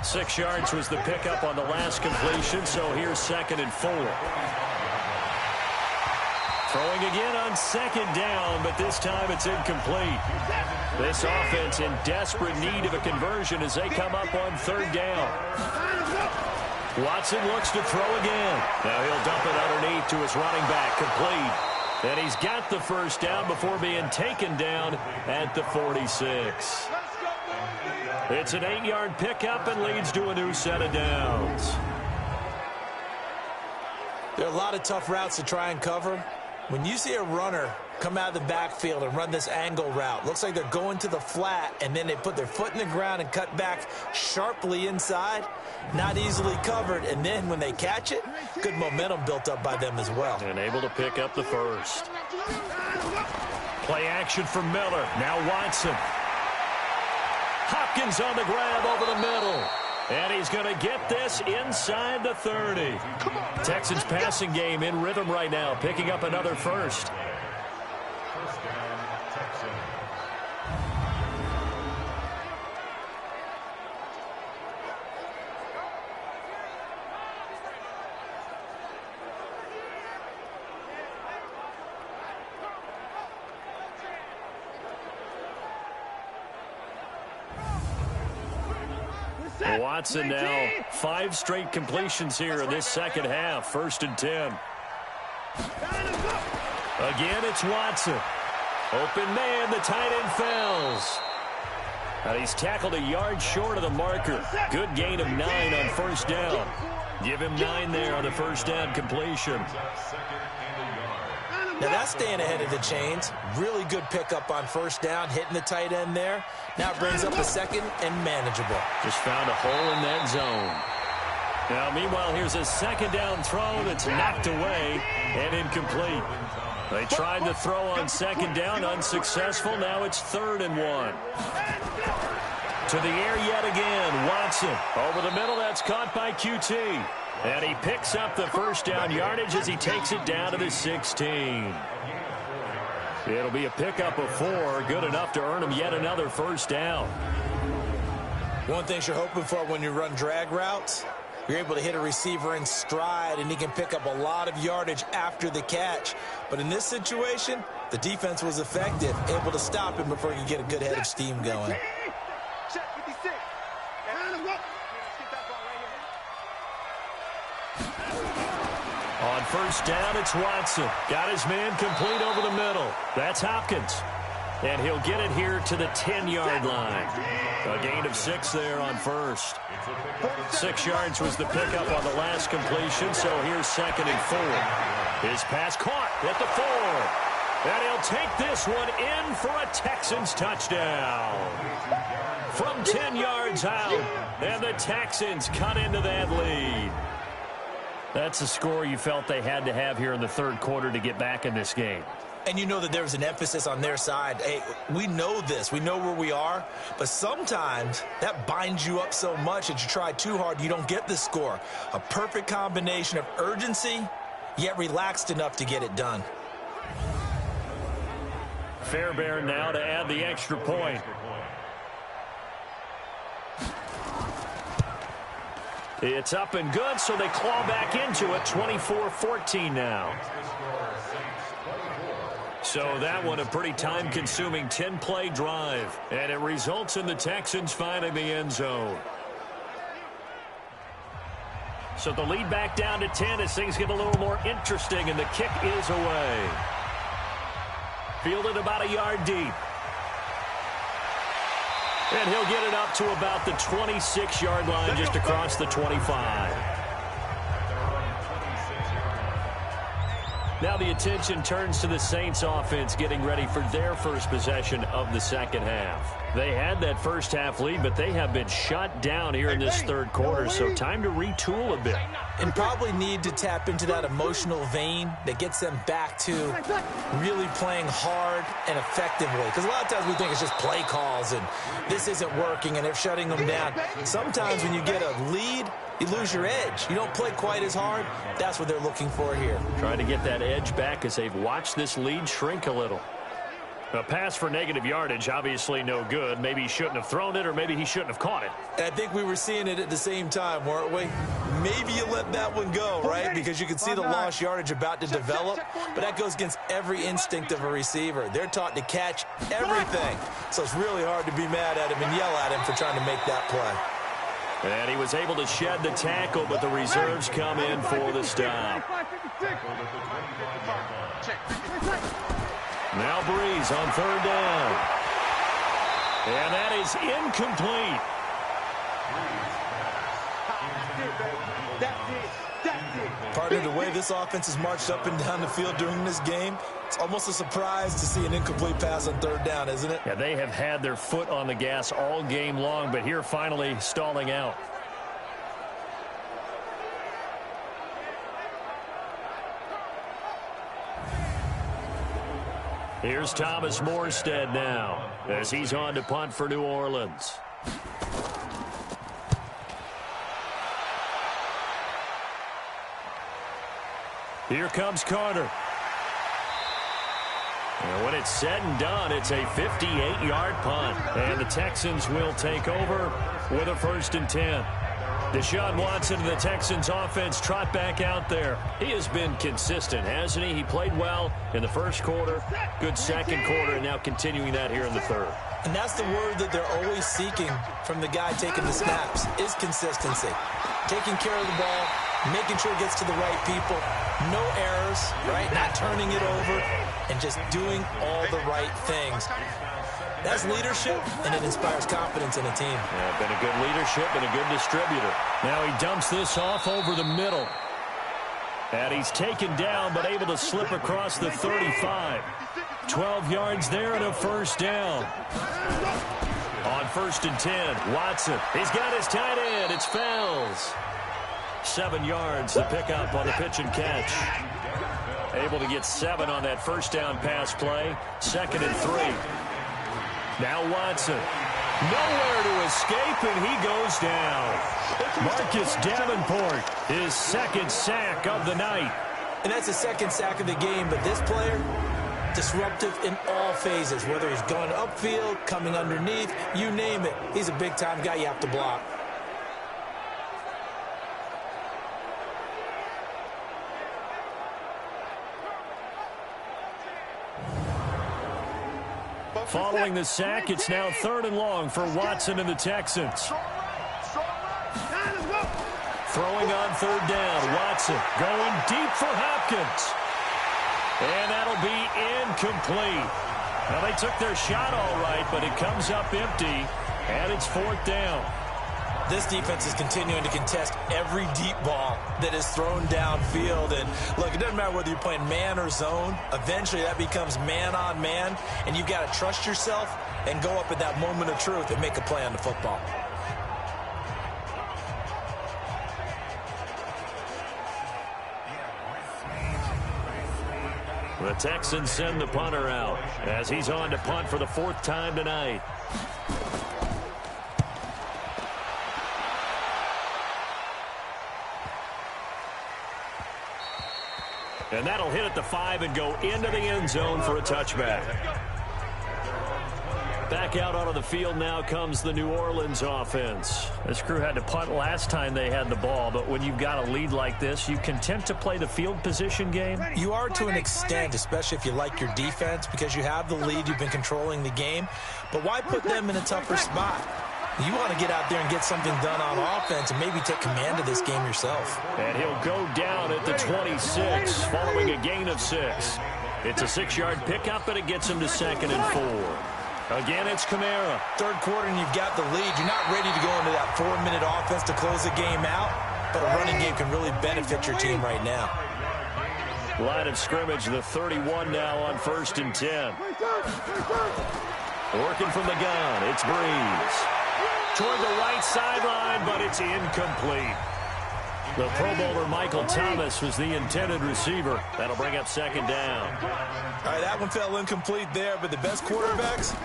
6 yards was the pickup on the last completion, so here's 2nd and 4. Throwing again on 2nd down, but this time it's incomplete. This offense in desperate need of a conversion as they come up on 3rd down. Watson looks to throw again. Now he'll dump it underneath to his running back, complete. And he's got the first down before being taken down at the 46. It's an 8-yard pickup and leads to a new set of downs. There are a lot of tough routes to try and cover. When you see a runner come out of the backfield and run this angle route, looks like they're going to the flat, and then they put their foot in the ground and cut back sharply inside. Not easily covered, and then when they catch it, good momentum built up by them as well. And able to pick up the first. Play action for Miller. Now Watson. Hopkins on the grab over the middle. And he's going to get this inside the 30. Texans passing game in rhythm right now, picking up another first. Watson now 5 straight completions here in this second half. 1st and 10. Again, it's Watson. Open man, the tight end falls. He's tackled a yard short of the marker. Good gain of 9 on 1st down. Give him 9 there on the 1st down completion. Now that's staying ahead of the chains. Really good pickup on 1st down, hitting the tight end there. Now it brings up a 2nd and manageable. Just found a hole in that zone. Now, meanwhile, here's a 2nd down throw that's knocked away and incomplete. They tried to throw on 2nd down, unsuccessful. Now it's 3rd and 1. To the air yet again, Watson. Over the middle, that's caught by QT. And he picks up the 1st down yardage as he takes it down to the 16. It'll be a pickup of 4, good enough to earn him yet another 1st down. One thing you're hoping for when you run drag routes, you're able to hit a receiver in stride, and he can pick up a lot of yardage after the catch. But in this situation, the defense was effective, able to stop him before he could get a good head of steam going. On 1st down, it's Watson. Got his man complete over the middle. That's Hopkins. And he'll get it here to the 10-yard line. A gain of 6 there on 1st. 6 yards was the pickup on the last completion, so here's 2nd and 4. His pass caught at the 4. And he'll take this one in for a Texans touchdown. From 10 yards out, and the Texans cut into that lead. That's a score you felt they had to have here in the 3rd quarter to get back in this game. And you know that there's an emphasis on their side. Hey, we know this. We know where we are. But sometimes that binds you up so much that you try too hard, you don't get the score. A perfect combination of urgency, yet relaxed enough to get it done. Fairbairn now to add the extra point. It's up and good, so they claw back into it. 24-14 now. So that one a pretty time-consuming 10-play drive. And it results in the Texans finding the end zone. So the lead back down to 10 as things get a little more interesting, and the kick is away. Fielded about a yard deep. And he'll get it up to about the 26-yard line, just across the 25. Now the attention turns to the Saints offense getting ready for their first possession of the second half. They had that first half lead, but they have been shut down here in this 3rd quarter, so time to retool a bit. And probably need to tap into that emotional vein that gets them back to really playing hard and effectively. Because a lot of times we think it's just play calls and this isn't working and they're shutting them down. Sometimes when you get a lead, you lose your edge. You don't play quite as hard. That's what they're looking for here. Trying to get that edge back as they've watched this lead shrink a little. A pass for negative yardage, obviously no good. Maybe he shouldn't have thrown it, or maybe he shouldn't have caught it. I think we were seeing it at the same time, weren't we? Maybe you let that one go, right? Because you can see the lost yardage about to develop, but that goes against every instinct of a receiver. They're taught to catch everything, so it's really hard to be mad at him and yell at him for trying to make that play. And he was able to shed the tackle, but the reserves come in for the stop. Now Breeze on 3rd down. And that is incomplete. Partner, the way this offense has marched up and down the field during this game, it's almost a surprise to see an incomplete pass on 3rd down, isn't it? Yeah, they have had their foot on the gas all game long, but here finally stalling out. Here's Thomas Morstead now as he's on to punt for New Orleans. Here comes Carter. And when it's said and done, it's a 58-yard punt. And the Texans will take over with a 1st and 10. Deshaun Watson and the Texans offense trot back out there. He has been consistent, hasn't he? He played well in the first quarter, good second quarter, and now continuing that here in the third. And that's the word that they're always seeking from the guy taking the snaps, is consistency. Taking care of the ball, making sure it gets to the right people, no errors, right? Not turning it over, and just doing all the right things. That's leadership, and it inspires confidence in a team. Yeah, been a good leadership and a good distributor. Now he dumps this off over the middle. And he's taken down, but able to slip across the 35. 12 yards there and a 1st down. On 1st and 10, Watson. He's got his tight end. It's Fells. 7 yards to pick up on the pitch and catch. Able to get 7 on that 1st down pass play. 2nd and 3. Now Watson. Nowhere to escape, and he goes down. Marcus Davenport, his 2nd sack of the night. And that's the 2nd sack of the game, but this player, disruptive in all phases, whether he's going upfield, coming underneath, you name it. He's a big-time guy you have to block. Following the sack, it's now 3rd and long for Watson and the Texans. Throwing on 3rd down, Watson going deep for Hopkins. And that'll be incomplete. Now, they took their shot all right, but it comes up empty, and it's 4th down. This defense is continuing to contest every deep ball that is thrown downfield. And, look, it doesn't matter whether you're playing man or zone. Eventually, that becomes man-on-man, and you've got to trust yourself and go up at that moment of truth and make a play on the football. The Texans send the punter out as he's on to punt for the 4th time tonight. And that'll hit at the 5 and go into the end zone for a touchback. Back out onto the field now comes the New Orleans offense. This crew had to punt last time they had the ball, but when you've got a lead like this, you content to play the field position game? You are to an extent, especially if you like your defense, because you have the lead, you've been controlling the game. But why put them in a tougher spot? You want to get out there and get something done on offense and maybe take command of this game yourself. And he'll go down at the 26 following a gain of 6. It's a 6-yard pickup, and it gets him to 2nd and 4. Again, it's Kamara. 3rd quarter, and you've got the lead. You're not ready to go into that 4-minute offense to close the game out, but a running game can really benefit your team right now. Line of scrimmage, the 31 now on 1st and 10. Working from the gun, it's Breeze. Toward the right sideline, but it's incomplete. The Pro Bowler Michael Thomas was the intended receiver. That'll bring up 2nd down. All right, that one fell incomplete there, but the best quarterbacks,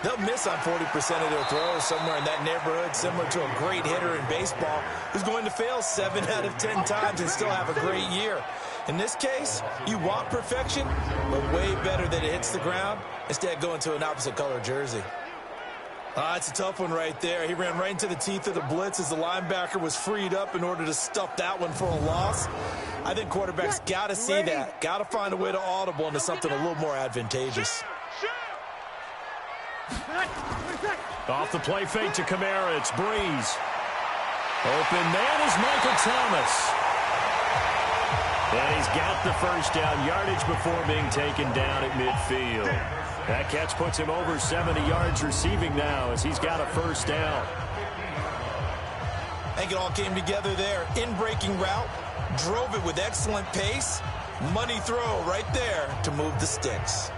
they'll miss on 40% of their throws somewhere in that neighborhood, similar to a great hitter in baseball who's going to fail 7 out of 10 times and still have a great year. In this case, you want perfection, but way better that it hits the ground instead of going to an opposite color jersey. It's a tough one right there. He ran right into the teeth of the blitz as the linebacker was freed up in order to stuff that one for a loss. I think quarterbacks got to see that. Got to find a way to audible into something a little more advantageous. Off the play fake to Kamara, it's Breeze. Open man is Michael Thomas. And he's got the 1st down yardage before being taken down at midfield. That catch puts him over 70 yards receiving now as he's got a 1st down. I think it all came together there. In-breaking route, drove it with excellent pace. Money throw right there to move the sticks.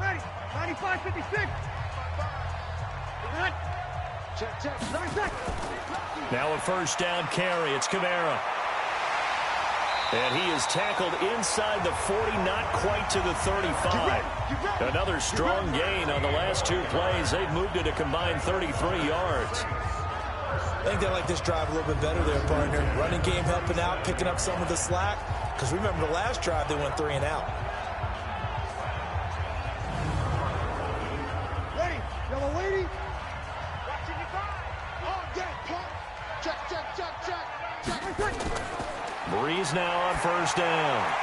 Ready, 95, 56. Check. Now a 1st down carry. It's Kamara. And he is tackled inside the 40, not quite to the 35. Another strong gain on the last 2 plays. They've moved it a combined 33 yards. I think they like this drive a little bit better there, partner. Running game helping out, picking up some of the slack. Because remember the last drive, they went 3 and out. Ready, yellow lady. Watching your time. All day, pump. Check, check, check, check. Breeze now on first down.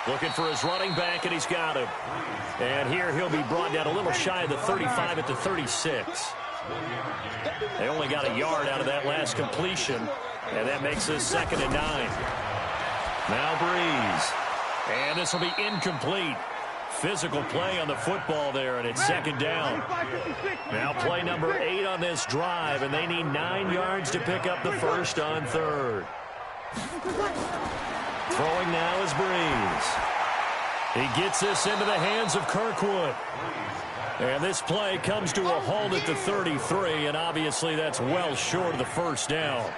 Looking for his running back, and he's got him. And here he'll be brought down a little shy of the 35 at the 36. They only got a yard out of that last completion, and that makes this 2nd and 9. Now Breeze. And this will be incomplete. Physical play on the football there, and it's 2nd down. Now play number 8 on this drive, and they need 9 yards to pick up the first on 3rd. Throwing now is Breeze. He gets this into the hands of Kirkwood. And this play comes to a halt at the 33, and obviously that's well short of the first down.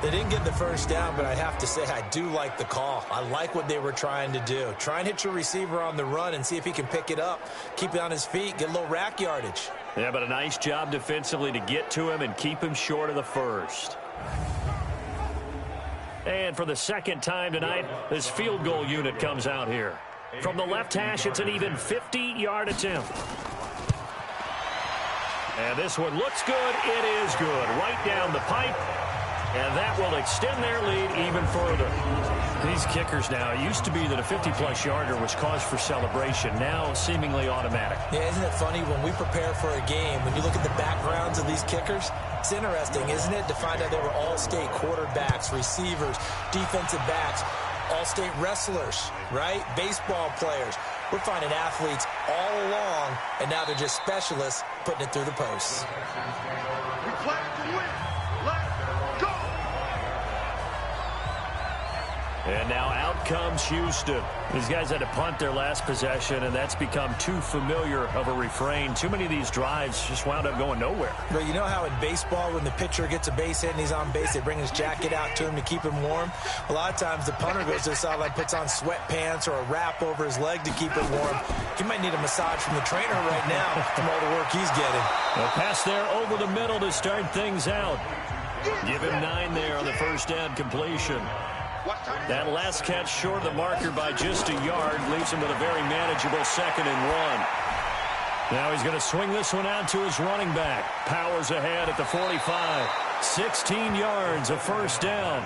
They didn't get the first down, but I have to say I do like the call. I like what they were trying to do. Try and hit your receiver on the run and see if he can pick it up, keep it on his feet, get a little rack yardage. Yeah, but a nice job defensively to get to him and keep him short of the first. And for the 2nd time tonight, this field goal unit comes out here. From the left hash, it's an even 50-yard attempt. And this one looks good. It is good. Right down the pipe. And that will extend their lead even further. These kickers now, it used to be that a 50-plus yarder was cause for celebration. Now seemingly automatic. Yeah, isn't it funny when we prepare for a game, when you look at the backgrounds of these kickers, it's interesting, isn't it, to find out they were all-state quarterbacks, receivers, defensive backs, all-state wrestlers, right? Baseball players. We're finding athletes all along, and now they're just specialists putting it through the posts. We play to win. Let's go. And now out comes Houston. These guys had to punt their last possession, and that's become too familiar of a refrain. Too many of these drives just wound up going nowhere. But you know how in baseball, when the pitcher gets a base hit and he's on base, they bring his jacket out to him to keep him warm? A lot of times the punter goes to the sideline, puts on sweatpants or a wrap over his leg to keep it warm. He might need a massage from the trainer right now from all the work he's getting. A pass there over the middle to start things out. Give him 9 there on the first down completion. That last catch short of the marker by just a yard leaves him with a very manageable 2nd and 1. Now he's going to swing this one out to his running back. Powers ahead at the 45. 16 yards, a first down.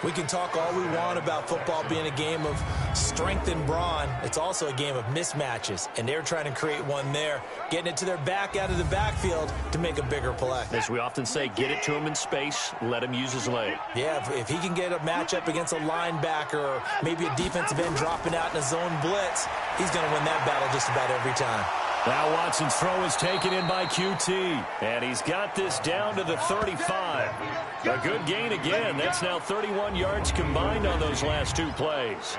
We can talk all we want about football being a game of strength and brawn. It's also a game of mismatches, and they're trying to create one there, getting it to their back out of the backfield to make a bigger play. As we often say, get it to him in space, let him use his leg. Yeah, if he can get a matchup against a linebacker or maybe a defensive end dropping out in a zone blitz, he's going to win that battle just about every time. Now Watson's throw is taken in by QT, and he's got this down to the 35. A good gain again. That's now 31 yards combined on those last 2 plays.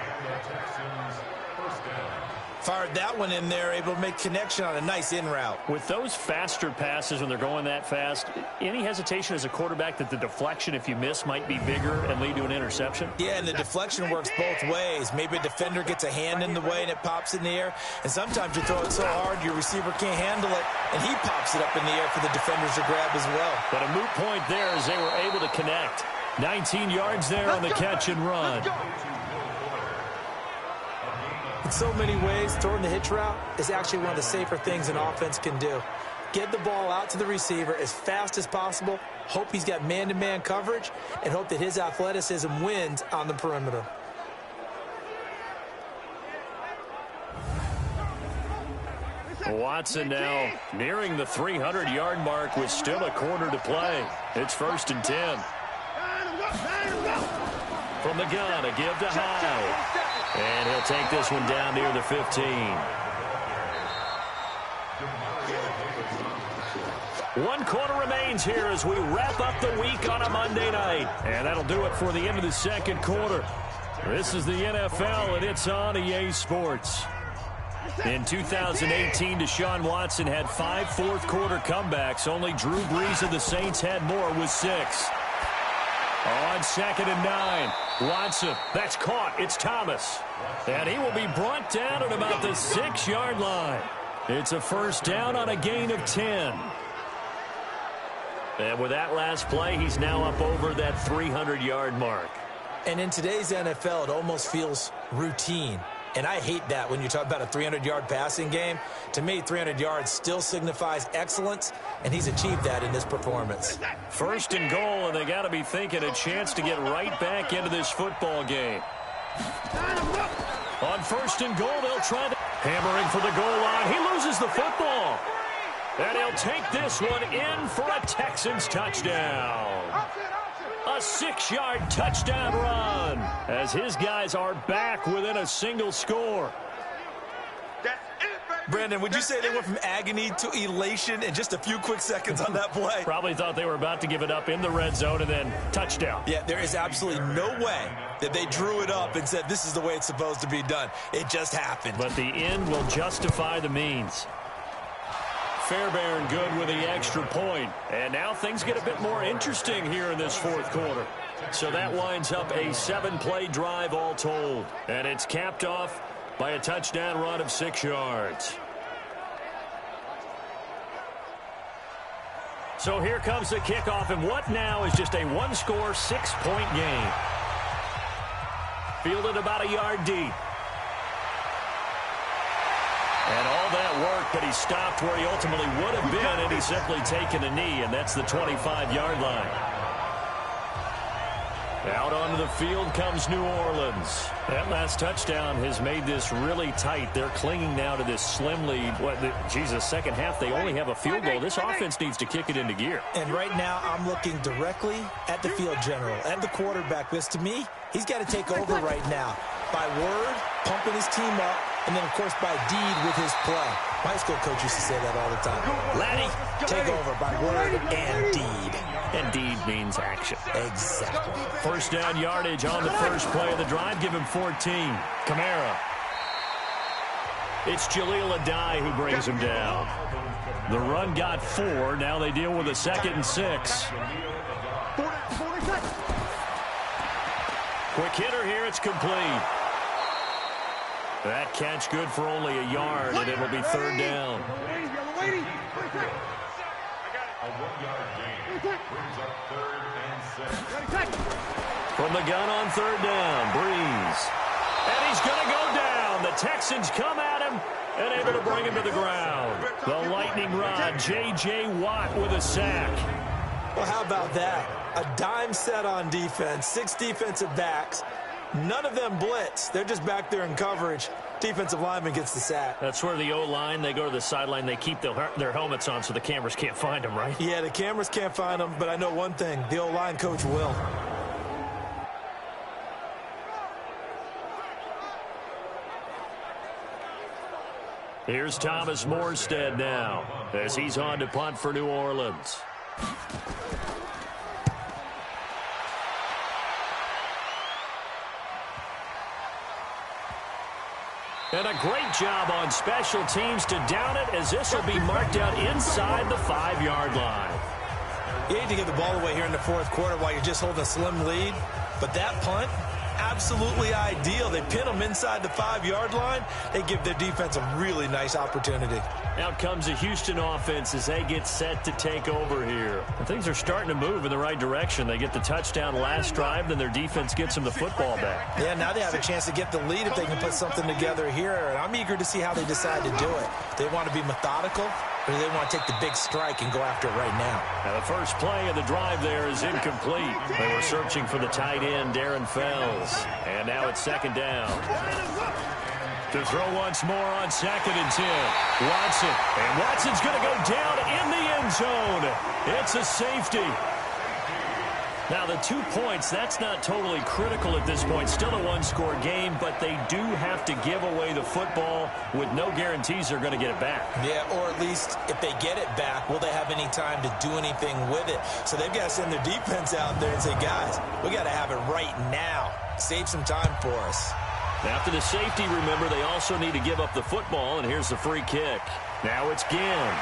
Fired that one in there, able to make connection on a nice in route. With those faster passes when they're going that fast, any hesitation as a quarterback that the deflection, if you miss, might be bigger and lead to an interception? Yeah, and the deflection works both ways. Maybe a defender gets a hand in the way and it pops in the air. And sometimes you throw it so hard your receiver can't handle it, and he pops it up in the air for the defenders to grab as well. But a moot point there as they were able to connect. 19 yards there on the catch and run. In so many ways, throwing the hitch route is actually one of the safer things an offense can do. Get the ball out to the receiver as fast as possible, hope he's got man-to-man coverage, and hope that his athleticism wins on the perimeter. Watson now nearing the 300-yard mark with still a quarter to play. It's 1st and 10. From the gun, a give to High. And he'll take this one down near the 15. 1 quarter remains here as we wrap up the week on a Monday night. And that'll do it for the end of the 2nd quarter. This is the NFL, and it's on EA Sports. In 2018, Deshaun Watson had 5 fourth-quarter comebacks. Only Drew Brees of the Saints had more with 6. On 2nd and 9, Watson, that's caught. It's Thomas. And he will be brought down at about the 6-yard line. It's a first down on a gain of 10. And with that last play, he's now up over that 300-yard mark. And in today's NFL, it almost feels routine. And I hate that when you talk about a 300-yard passing game. To me, 300 yards still signifies excellence, and he's achieved that in this performance. First and goal, and they got to be thinking a chance to get right back into this football game. On first and goal, they'll try to hammering for the goal line. He loses the football. And he'll take this one in for a Texans touchdown. A 6-yard touchdown run as his guys are back within a single score. Brandon, would you say they went from agony to elation in just a few quick seconds on that play? Probably thought they were about to give it up in the red zone and then touchdown. Yeah, there is absolutely no way that they drew it up and said this is the way it's supposed to be done. It just happened. But the end will justify the means. Fairbairn good with the extra point. And now things get a bit more interesting here in this fourth quarter. So that winds up a 7-play drive all told. And it's capped off by a touchdown run of 6 yards. So here comes the kickoff, and what now is just a one-score, 6-point game. Fielded about a yard deep. And all that work, but he stopped where he ultimately would have been, and he's simply taken a knee, and that's the 25-yard line. Out onto the field comes New Orleans. That last touchdown has made this really tight. They're clinging now to this slim lead. Second half, they only have a field goal. This offense needs to kick it into gear. And right now, I'm looking directly at the field general, at the quarterback, because to me, he's got to take over right now. By word, pumping his team up, and then, of course, by deed with his play. My high school coach used to say that all the time. Laddie, take over by word and deed. And deed means action. Exactly. First down yardage on the first play of the drive. Give him 14. Kamara. It's Jaleel Adai who brings him down. The run got 4. Now they deal with a 2nd and 6. Quick hitter here. It's complete. That catch good for only a yard, and it'll be 3rd down. From the gun on 3rd down, Breeze. And he's going to go down. The Texans come at him and able to bring him to the ground. The lightning rod, J.J. Watt with a sack. Well, how about that? A dime set on defense, 6 defensive backs. None of them blitz. They're just back there in coverage. Defensive lineman gets the sack. That's where the O-line, they go to the sideline, they keep their helmets on so the cameras can't find them, right? Yeah, the cameras can't find them, but I know one thing. The O-line coach will. Here's Thomas Morstead now as he's on to punt for New Orleans. And a great job on special teams to down it, as this will be marked out inside the 5-yard line. You hate to give the ball away here in the fourth quarter while you're just holding a slim lead, but that punt, absolutely ideal. They pin them inside the 5-yard line. They give their defense a really nice opportunity. Out comes the Houston offense as they get set to take over here. And things are starting to move in the right direction. They get the touchdown last drive, then their defense gets them the football back. Yeah, now they have a chance to get the lead if they can put something together here. And I'm eager to see how they decide to do it. They want to be methodical, or do they want to take the big strike and go after it right now? Now the first play of the drive there is incomplete. They were searching for the tight end, Darren Fells. And now it's 2nd down. To throw once more on 2nd and 10. Watson. And Watson's going to go down in the end zone. It's a safety. Now, the 2 points, that's not totally critical at this point. Still a one-score game, but they do have to give away the football with no guarantees they're going to get it back. Yeah, or at least if they get it back, will they have any time to do anything with it? So they've got to send their defense out there and say, guys, we got to have it right now. Save some time for us. After the safety, remember, they also need to give up the football, and here's the free kick. Now it's Ginn.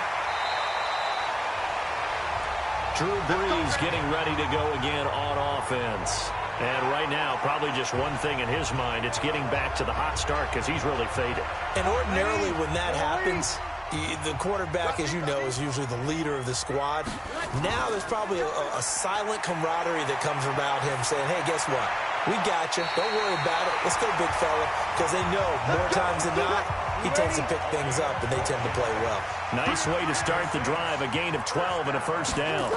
Drew Brees getting ready to go again on offense. And right now, probably just one thing in his mind, it's getting back to the hot start because he's really faded. And ordinarily when that happens, The quarterback, as you know, is usually the leader of the squad. Now there's probably a silent camaraderie that comes about him saying, hey, guess what? We got you. Don't worry about it. Let's go, big fella. Because they know more times than not, he tends to pick things up, and they tend to play well. Nice way to start the drive. A gain of 12 and a first down.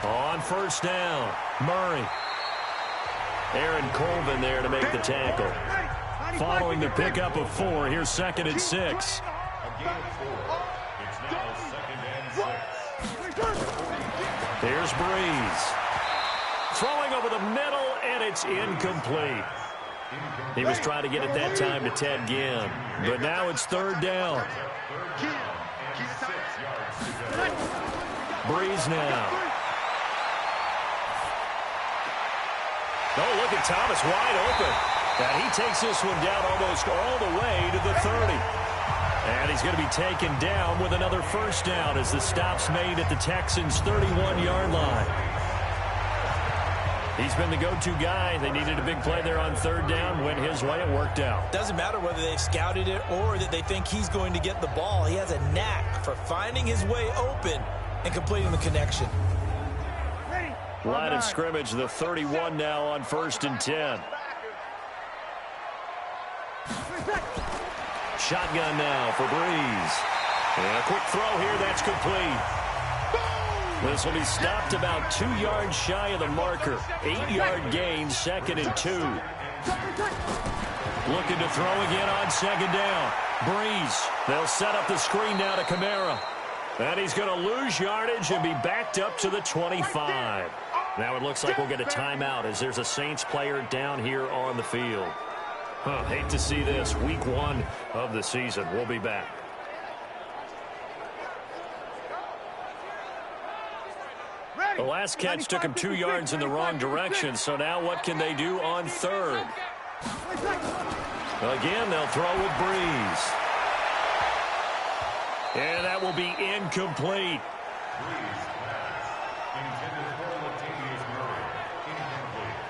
On first down, Murray. Aaron Colvin there to make the tackle. Following the pickup of 4, here's 2nd and 6. A gain of 4. It's now 2nd and 6. Here's Breeze. Throwing over the middle, and it's incomplete. He was trying to get it that time to Ted Ginn, but now it's 3rd down. Breeze now. Oh, look at Thomas wide open. And he takes this one down almost all the way to the 30. And he's going to be taken down with another first down as the stop's made at the Texans' 31-yard line. He's been the go-to guy. They needed a big play there on 3rd down. Went his way. It worked out. Doesn't matter whether they've scouted it or that they think he's going to get the ball. He has a knack for finding his way open and completing the connection. Line of scrimmage, the 31 now on 1st and 10. Shotgun now for Breeze. And a quick throw here, that's complete. This will be stopped about 2 yards shy of the marker. 8-yard gain, 2nd and 2. Looking to throw again on 2nd down. Breeze. They'll set up the screen now to Kamara. And he's going to lose yardage and be backed up to the 25. Now it looks like we'll get a timeout as there's a Saints player down here on the field. Hate to see this. Week 1 of the season. We'll be back. The last catch took him 2 yards in the wrong direction, so now what can they do on 3rd? Again, they'll throw with Breeze. And that will be incomplete.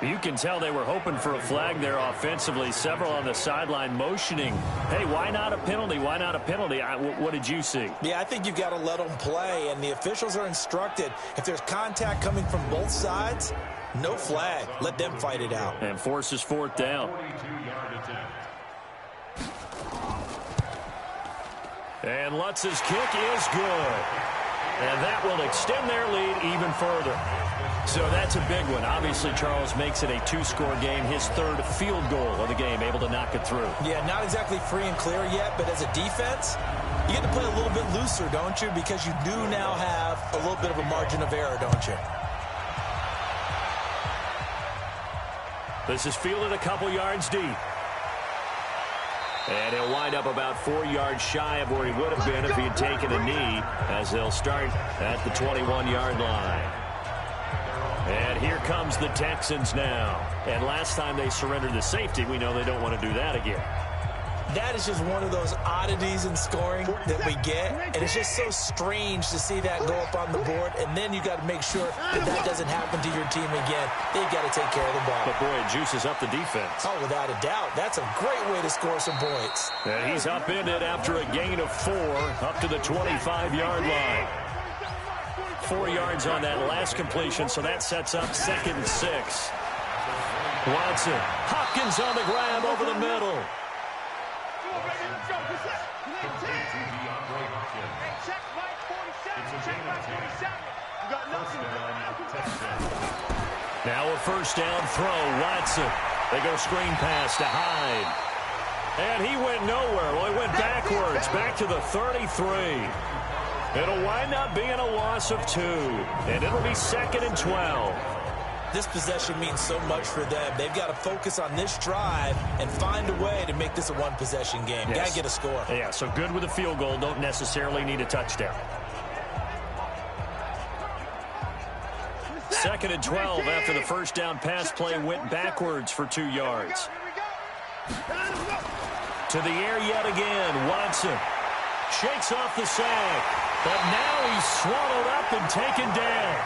You can tell they were hoping for a flag there offensively. Several on the sideline motioning. Hey, why not a penalty? Why not a penalty? What did you see? Yeah, I think you've got to let them play, and the officials are instructed. If there's contact coming from both sides, no flag. Let them fight it out. And forces 4th down. And Lutz's kick is good. And that will extend their lead even further. So that's a big one. Obviously, Charles makes it a 2-score game. His 3rd field goal of the game, able to knock it through. Yeah, not exactly free and clear yet, but as a defense, you get to play a little bit looser, don't you? Because you do now have a little bit of a margin of error, don't you? This is fielded a couple yards deep. And he'll wind up about 4 yards shy of where he would have been if he had taken a knee, as they'll start at the 21-yard line. And here comes the Texans now. And last time they surrendered the safety, we know they don't want to do that again. That is just one of those oddities in scoring that we get. And it's just so strange to see that go up on the board. And then you got to make sure that that doesn't happen to your team again. They've got to take care of the ball. But, boy, it juices up the defense. Oh, without a doubt. That's a great way to score some points. And he's upended after a gain of 4 up to the 25-yard line. 4 yards on that last completion, so that sets up 2nd and 6. Watson. Hopkins on the grab over the middle. Now a first down throw. Watson. They go screen pass to Hyde. And he went nowhere. Well, he went backwards, back to the 33. It'll wind up being a loss of 2, and it'll be 2nd and 12. This possession means so much for them. They've got to focus on this drive and find a way to make this a one-possession game. Yes. Got to get a score. Yeah, so good with a field goal. Don't necessarily need a touchdown. 2nd and 12 after the first down pass play went backwards for 2 yards. To the air yet again. Watson shakes off the sack. But now he's swallowed up and taken down.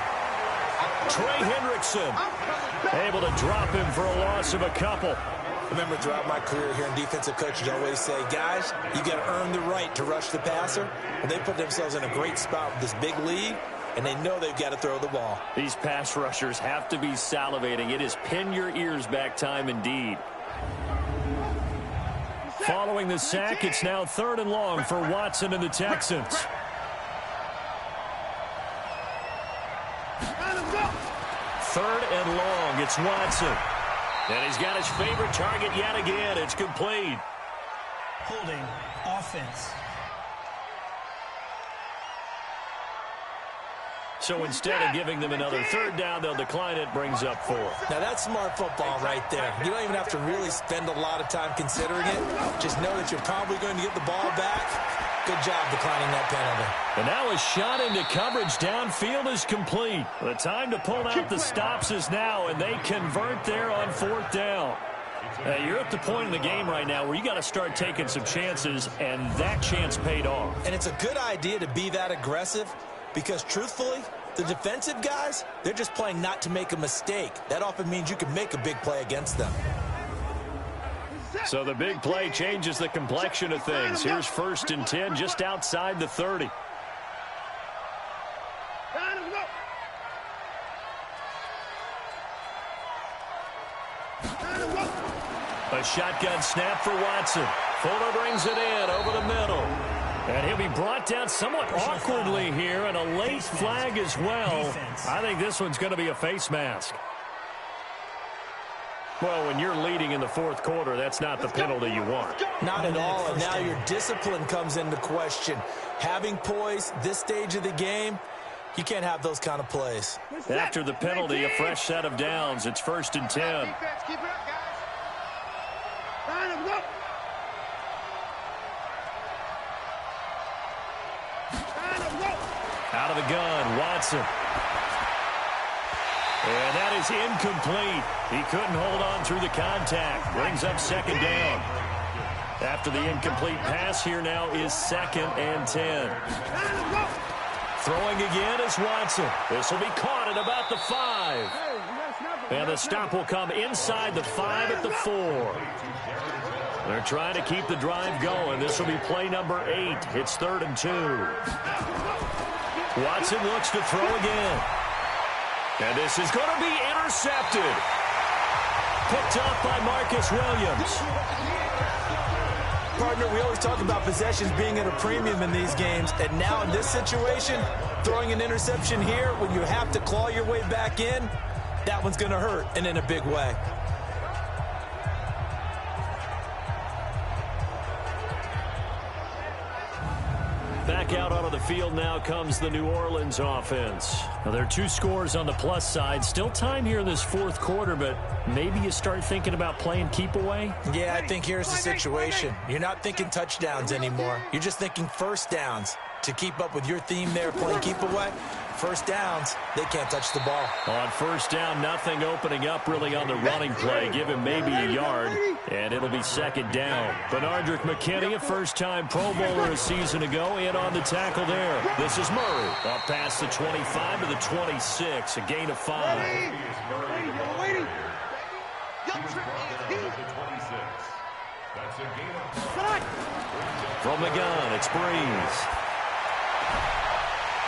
Trey Hendrickson able to drop him for a loss of a couple. remember throughout my career here in defensive coaches always say, guys, you got to earn the right to rush the passer. Well, they put themselves in a great spot with this big lead, and they know they've got to throw the ball. These pass rushers have to be salivating. It is pin your ears back time indeed. Following the sack, it's now 3rd and long for Watson and the Texans. Third and long, it's Watson. And he's got his favorite target yet again. It's complete. Holding offense. So instead of giving them another 3rd down, they'll decline it, brings up 4. Now, that's smart football right there. You don't even have to really spend a lot of time considering it. Just know that you're probably going to get the ball back. Good job declining that penalty. And now a shot into coverage downfield is complete. The time to pull out the stops is now, and they convert there on 4th down. You're at the point in the game right now where you got to start taking some chances, and that chance paid off. And it's a good idea to be that aggressive because, truthfully, the defensive guys, they're just playing not to make a mistake. That often means you can make a big play against them. So the big play changes the complexion of things. Here's 1st and 10 just outside the 30. A shotgun snap for Watson. Fuller brings it in over the middle. And he'll be brought down somewhat awkwardly here, and a late flag as well. I think this one's going to be a face mask. Well, when you're leading in the 4th quarter, that's not the penalty you want. Not at all, and now your discipline comes into question. Having poise this stage of the game, you can't have those kind of plays. After the penalty, a fresh set of downs. It's 1st and 10. Keep it up, guys. Line them up. Out of the gun, Watson. And that is incomplete. He couldn't hold on through the contact. Brings up 2nd down. After the incomplete pass, here now is 2nd and 10. Throwing again is Watson. This will be caught at about the 5. And the stop will come inside the 5 at the 4. They're trying to keep the drive going. This will be play number 8. It's 3rd and 2. Watson looks to throw again. And this is going to be intercepted. Picked up by Marcus Williams. Partner, we always talk about possessions being at a premium in these games. And now in this situation, throwing an interception here when you have to claw your way back in, that one's going to hurt, and in a big way. Back out onto the field now comes the New Orleans offense. Now, there are 2 scores on the plus side. Still time here in this 4th quarter, but maybe you start thinking about playing keep away? Yeah, I think here's the situation. You're not thinking touchdowns anymore. You're just thinking 1st downs. To keep up with your theme there, playing keep away, 1st downs, they can't touch the ball. On 1st down, nothing opening up really on the running play. Give him maybe a yard, and it'll be 2nd down. Benardrick McKinney, a first-time Pro Bowler a season ago, in on the tackle there. This is Murray. Up past the 25 to the 26, a gain of 5. From the gun, it's Breeze.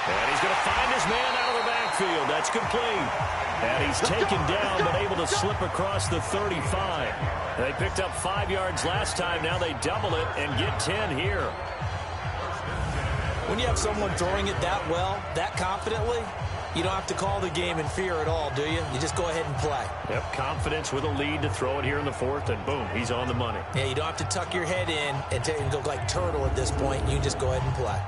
And he's going to find his man out of the backfield. That's complete. And he's taken down, but able to slip across the 35. They picked up 5 yards last time. Now they double it and get 10 here. When you have someone throwing it that well, that confidently, you don't have to call the game in fear at all, do you? You just go ahead and play. Yep, confidence with a lead to throw it here in the 4th, and boom, he's on the money. Yeah, you don't have to tuck your head in and go like turtle at this point. You just go ahead and play.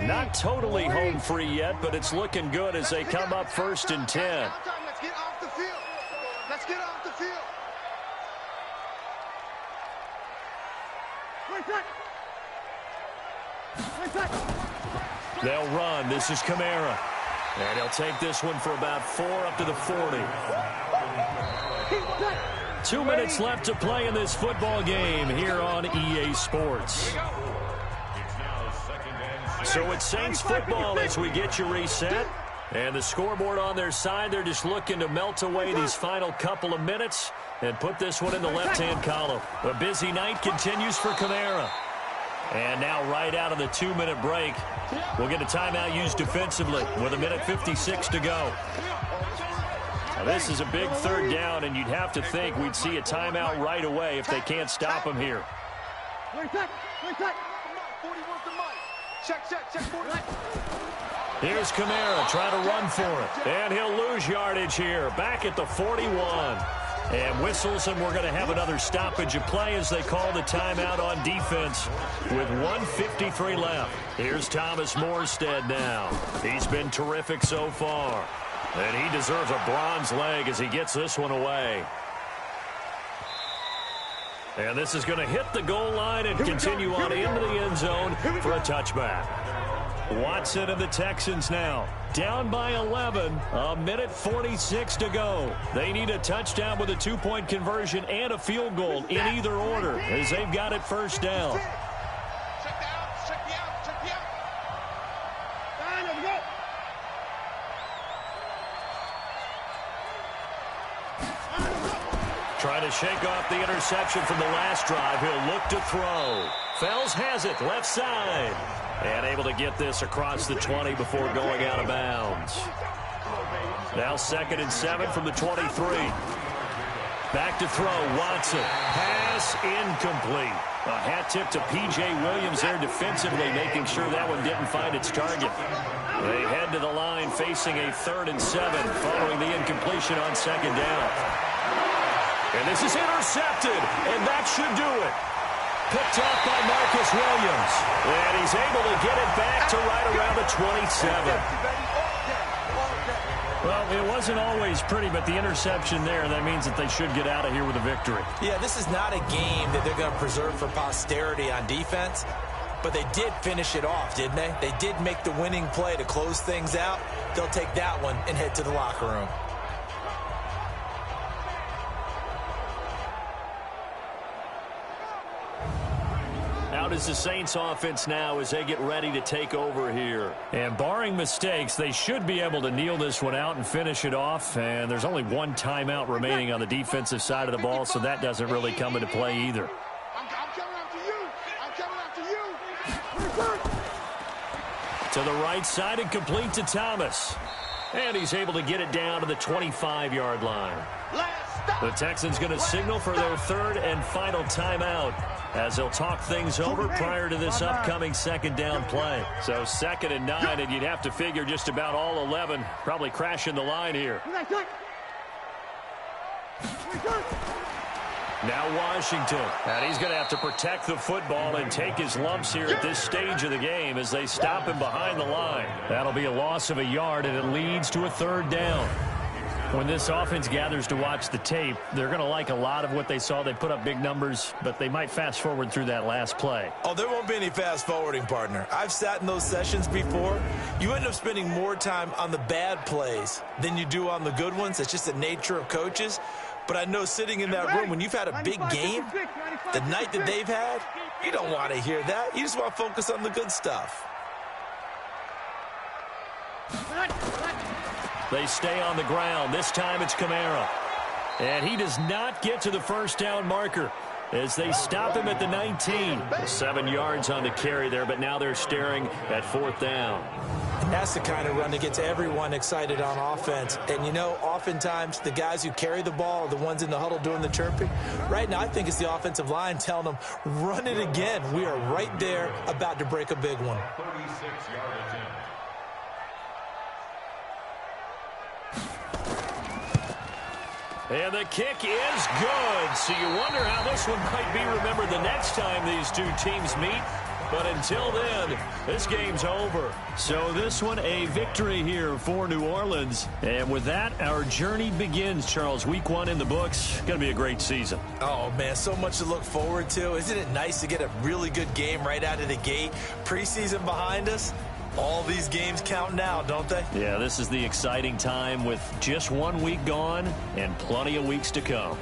Not totally home free yet, but it's looking good as they come up 1st and 10. Let's get off the field. Let's get off the field. They'll run. This is Kamara. And he'll take this one for about 4 up to the 40. 2 minutes left to play in this football game here on EA Sports. So it's Saints football as we get you reset. And the scoreboard on their side, they're just looking to melt away these final couple of minutes and put this one in the left-hand column. A busy night continues for Kamara. And now right out of the 2-minute break, we'll get a timeout used defensively with 1:56 to go. Now this is a big third down, and you'd have to think we'd see a timeout right away if they can't stop him here. Here's Kamara trying to run for it. And he'll lose yardage here. Back at the 41. And whistles, and we're going to have another stoppage of play as they call the timeout on defense with 1:53 left. Here's Thomas Morstead now. He's been terrific so far. And he deserves a bronze leg as he gets this one away. And this is going to hit the goal line and continue on into the end zone for a touchback. Watson and the Texans now down by 11, 1:46 to go. They need a touchdown with a 2-point conversion and a field goal in either order as they've got it first down. Trying to shake off the interception from the last drive. He'll look to throw. Fells has it left side. And able to get this across the 20 before going out of bounds. Now 2nd and 7 from the 23. Back to throw. Watson. Pass incomplete. A hat tip to P.J. Williams there defensively, making sure that one didn't find its target. They head to the line facing a 3rd and 7 following the incompletion on 2nd down. And this is intercepted, and that should do it. Picked off by Marcus Williams. And he's able to get it back to right around the 27. Well, it wasn't always pretty, but the interception there, that means that they should get out of here with a victory. Yeah, this is not a game that they're going to preserve for posterity on defense, but they did finish it off, didn't they? They did make the winning play to close things out. They'll take that one and head to the locker room. Out is the Saints offense now as they get ready to take over here. And barring mistakes, they should be able to kneel this one out and finish it off. And there's only one timeout remaining on the defensive side of the ball, so that doesn't really come into play either. I'm coming after you. I'm coming after you. To the right side and complete to Thomas. And he's able to get it down to the 25-yard line. The Texans going to signal for their 3rd and final timeout as they'll talk things over prior to this upcoming 2nd down play. So 2nd and 9, and you'd have to figure just about all 11 probably crashing the line here. Now Washington, and he's going to have to protect the football and take his lumps here at this stage of the game as they stop him behind the line. That'll be a loss of a yard, and it leads to a 3rd down. When this offense gathers to watch the tape, they're going to like a lot of what they saw. They put up big numbers, but they might fast forward through that last play. Oh, there won't be any fast forwarding, partner. I've sat in those sessions before. You end up spending more time on the bad plays than you do on the good ones. It's just the nature of coaches. But I know sitting in that room, when you've had a big game, the night that they've had, you don't want to hear that. You just want to focus on the good stuff. They stay on the ground. This time it's Kamara. And he does not get to the first down marker as they stop him at the 19. 7 yards on the carry there, but now they're staring at 4th down. And that's the kind of run that gets everyone excited on offense. And, you know, oftentimes the guys who carry the ball are the ones in the huddle doing the chirping. Right now, I think it's the offensive line telling them, run it again. We are right there about to break a big one. And the kick is good. So you wonder how this one might be remembered the next time these two teams meet. But until then, this game's over. So this one, a victory here for New Orleans. And with that, our journey begins, Charles. Week 1 in the books. Going to be a great season. Oh, man, so much to look forward to. Isn't it nice to get a really good game right out of the gate? Preseason behind us. All these games count now, don't they? Yeah, this is the exciting time with just 1 week gone and plenty of weeks to come.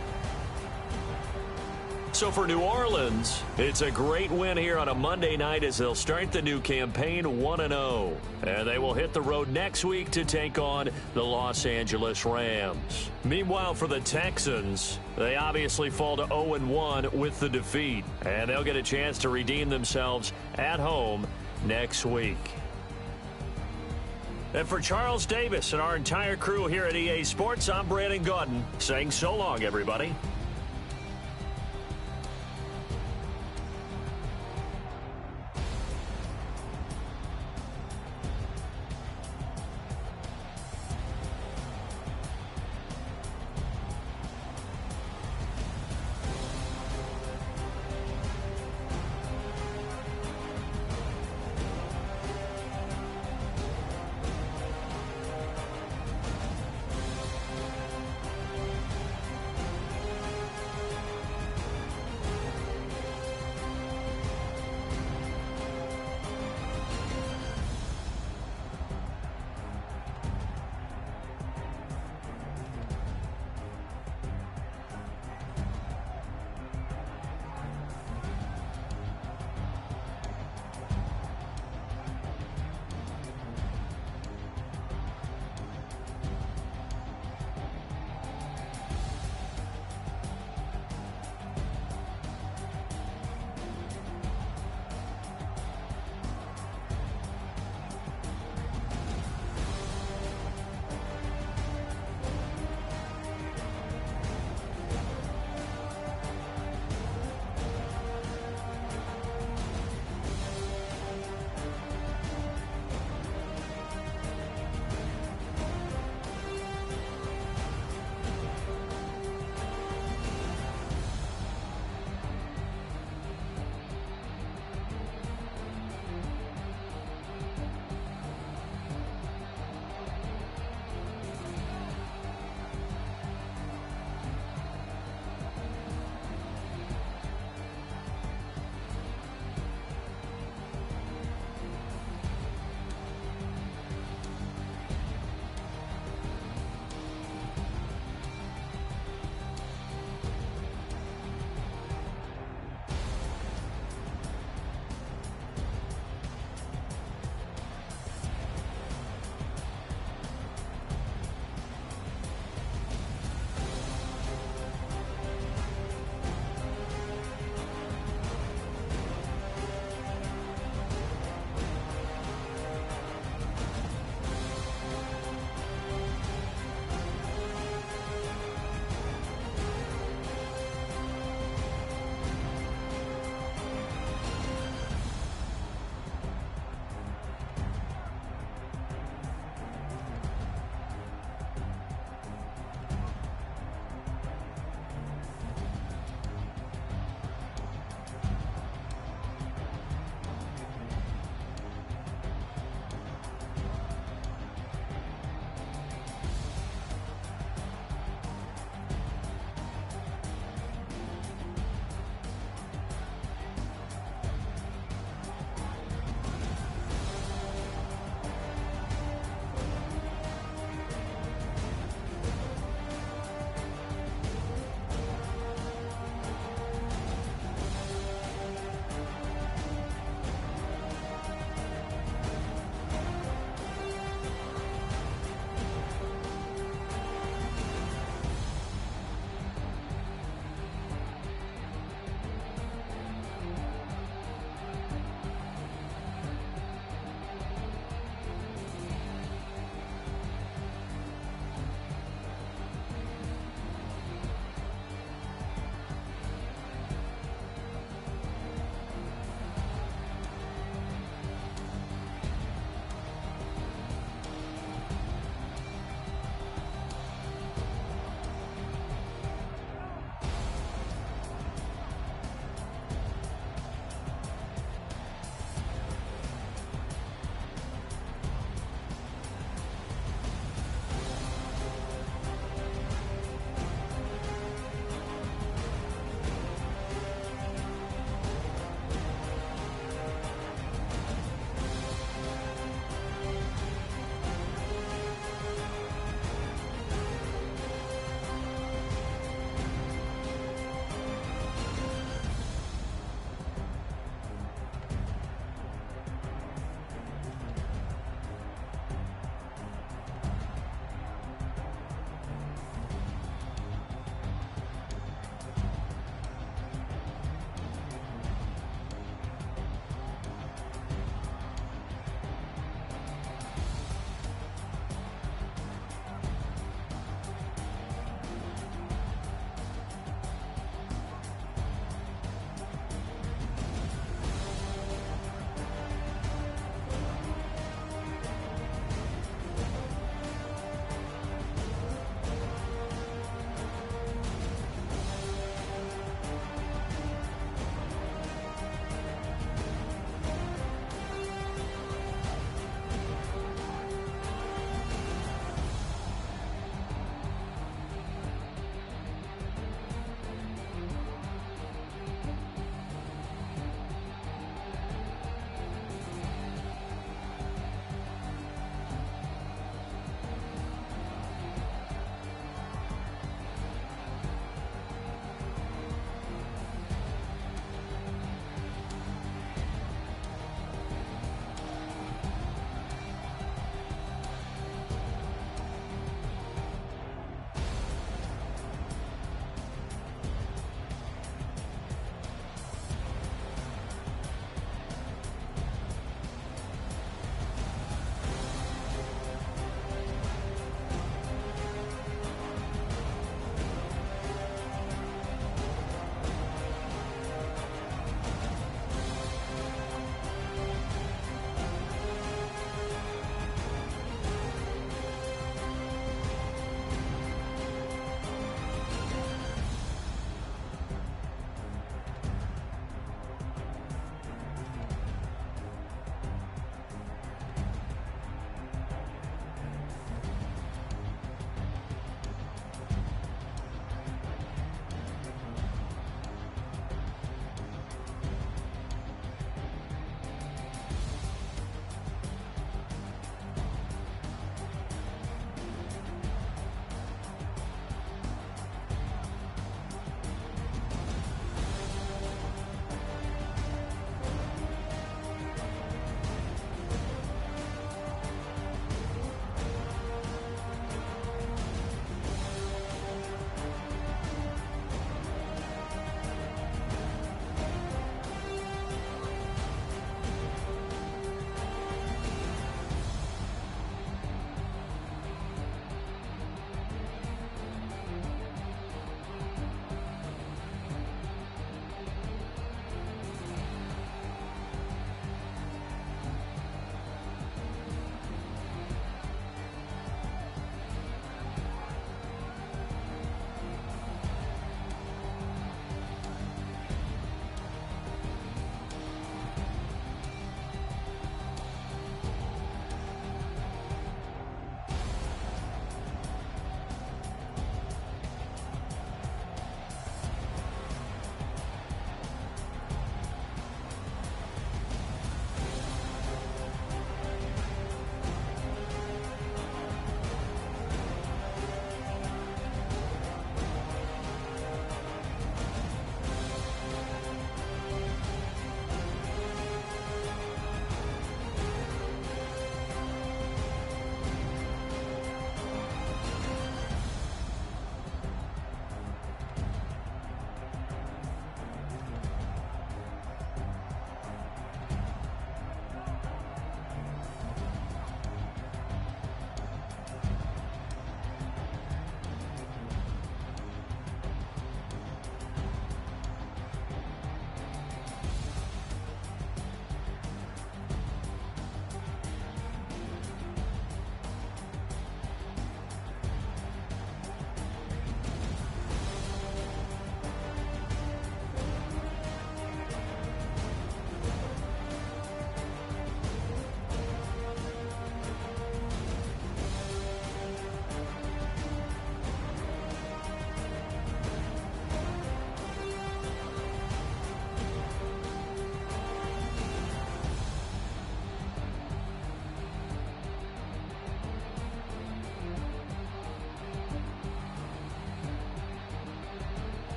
So for New Orleans, it's a great win here on a Monday night as they'll start the new campaign 1-0. And they will hit the road next week to take on the Los Angeles Rams. Meanwhile, for the Texans, they obviously fall to 0-1 with the defeat. And they'll get a chance to redeem themselves at home next week. And for Charles Davis and our entire crew here at EA Sports, I'm Brandon Gaudin saying so long, everybody.